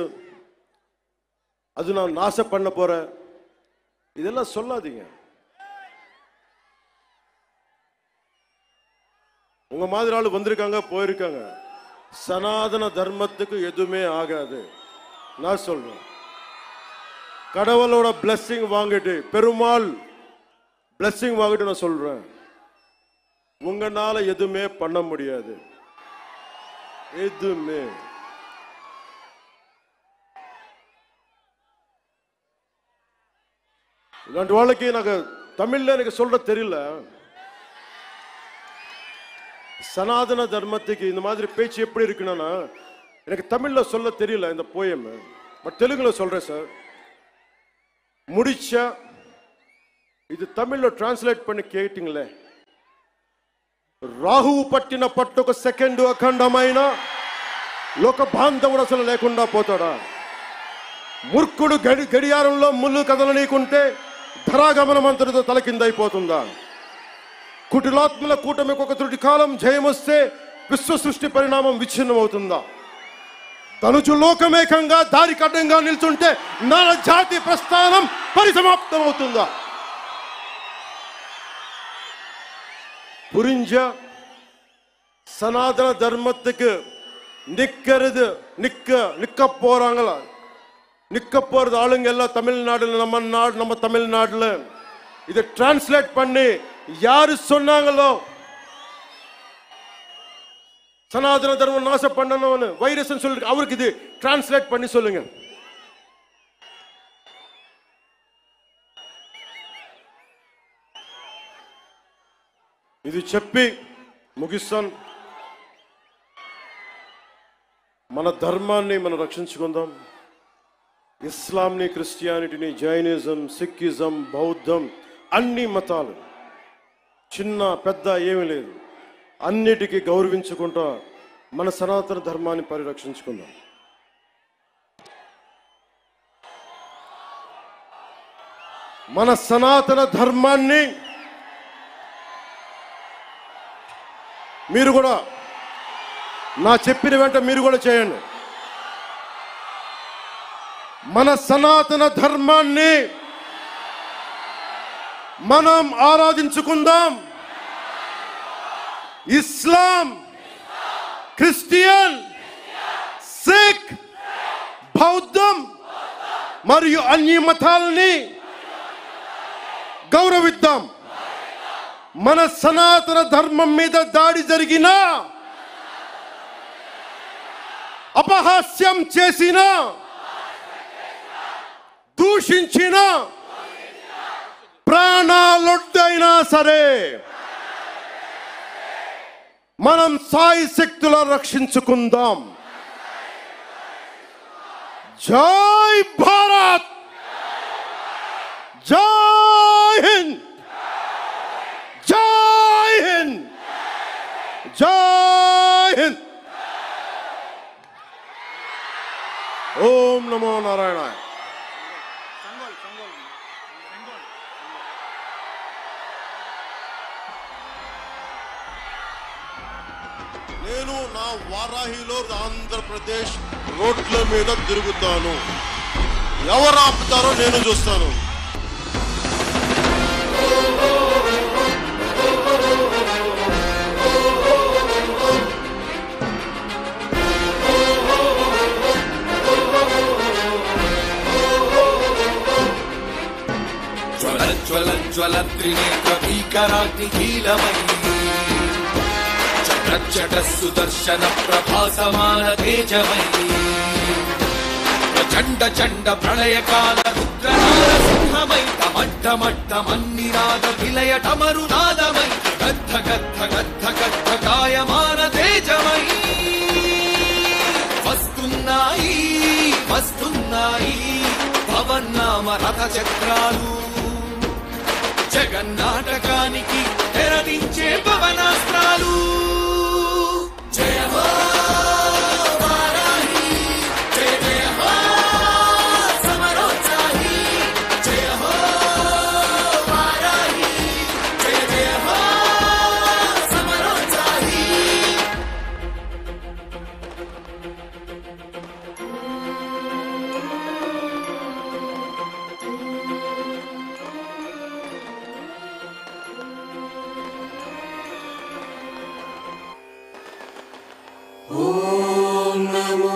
அது நான் நாச பண்ண போறேன், இதெல்லாம் சொல்லாதீங்க. உங்க மாதிரி ஆளு வந்திருக்காங்க, போயிருக்காங்க. சனாதன தர்மத்துக்கு எதுவுமே ஆகாது. நான் சொல்றேன், கடவுளோட பிளெஸிங் வாங்கிட்டு, பெருமாள் பிளெஸிங் வாங்கிட்டு நான் சொல்றேன், உங்களால எதுவுமே பண்ண முடியாது. எதுவுமே. இல்லாண்டி வாழ்க்கை எனக்கு தமிழ்ல எனக்கு சொல்ற தெரியல. சனாதன தர்மத்துக்கு இந்த மாதிரி பேச்சு எப்படி இருக்குன்னா எனக்கு தமிழ்ல சொல்ல தெரியல இந்த போயம், பட் தெலுங்குல சொல்றேன் சார். முடிச்சா ఇది తమిళ్లో ట్రాన్స్లేట్ பண்ணி కేటింగ్లే. రాహువు పట్టిన పట్టొక సెకండ్ అఖండమైన లోక బాంధవుడు అసలు లేకుండా పోతాడా? మూర్ఖుడు గడియారంలో ముళ్ళు కదలనీకుంటే ధరాగమనం అంతటితో తలకిందైపోతుందా? కుటిలాత్మల కూటమికి ఒక త్రుటి కాలం జయమొస్తే విశ్వ సృష్టి పరిణామం విచ్ఛిన్నమవుతుందా? తనుచు లోకమేకంగా దారి కడ్డంగా నిల్చుంటే నా జాతి ప్రస్థానం పరిసమాప్తమవుతుందా? புரிஞ்ச சனாதன தர்மத்துக்கு நிக்க போறாங்களா? நிக்க போறது ஆளுங்க எல்லாம் தமிழ்நாடுல, நம்ம தமிழ்நாடுல இதை டிரான்ஸ்லேட் பண்ணி யாரு சொன்னாங்களோ சனாதன தர்மம் நாசம் பண்ணணும்னு வைரஸ் சொல்லி அவருக்கு இது டிரான்ஸ்லேட் பண்ணி சொல்லுங்க. ఇది చెప్పి ముగిస్తాను. మన ధర్మాన్ని మనం రక్షించుకుందాం. ఇస్లాంని, క్రిస్టియానిటీని, జైనిజం, సిక్కిజం, బౌద్ధం, అన్ని మతాలు చిన్న పెద్ద ఏమీ లేదు, అన్నిటికీ గౌరవించుకుంటా మన సనాతన ధర్మాన్ని పరిరక్షించుకుందాం. మన సనాతన ధర్మాన్ని మీరు కూడా నా చెప్పిన వెంట మీరు కూడా చేయండి. మన సనాతన ధర్మాన్ని మనం ఆరాధించుకుందాం. ఇస్లాం, క్రిస్టియన్, సిక్, బౌద్ధం మరియు అన్ని మతాలని గౌరవిద్దాం. మన సనాతన ధర్మం మీద దాడి జరిగినా, అపహాస్యం చేసిన, దూషించిన, ప్రాణాలొడ్డైనా సరే మనం సాయి శక్తుల రక్షించుకుందాం. జై భారత్, జై హింద్, జై హింద్, జై హింద్. ఓం నమో నారాయణాయ. నేను నా వారాహిలో ఆంధ్రప్రదేశ్ రోడ్ల మీద తిరుగుతాను. ఎవరు ఆపుతారో నేను చూస్తాను. జ్వల త్రినేత్ర భీకరాగ్నికీలమయీ చట సుదర్శన ప్రభాసమాన తేజమయీ ప్రచండ చండ ప్రళయకాల రుద్రనారసింహమై తమడ్డమడ్డమన్నినాద విలయ టమరునాదమై గద్ధ గద్ధ గద్ధ గద్ధ కాయమాన తేజమయీ వస్తున్నాయి వస్తున్నాయి పవన్నామ రథ చక్రాలు జగన్నాటకానికి తెరదించే పవనాస్త్రాలు. జయ హో వారాహి, జయ జయ హో సమరోత్సాహి, జయ హో వారాహి, జయ జయ హో సమరోత్సాహి. ఓం నమో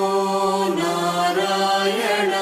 నారాయణ.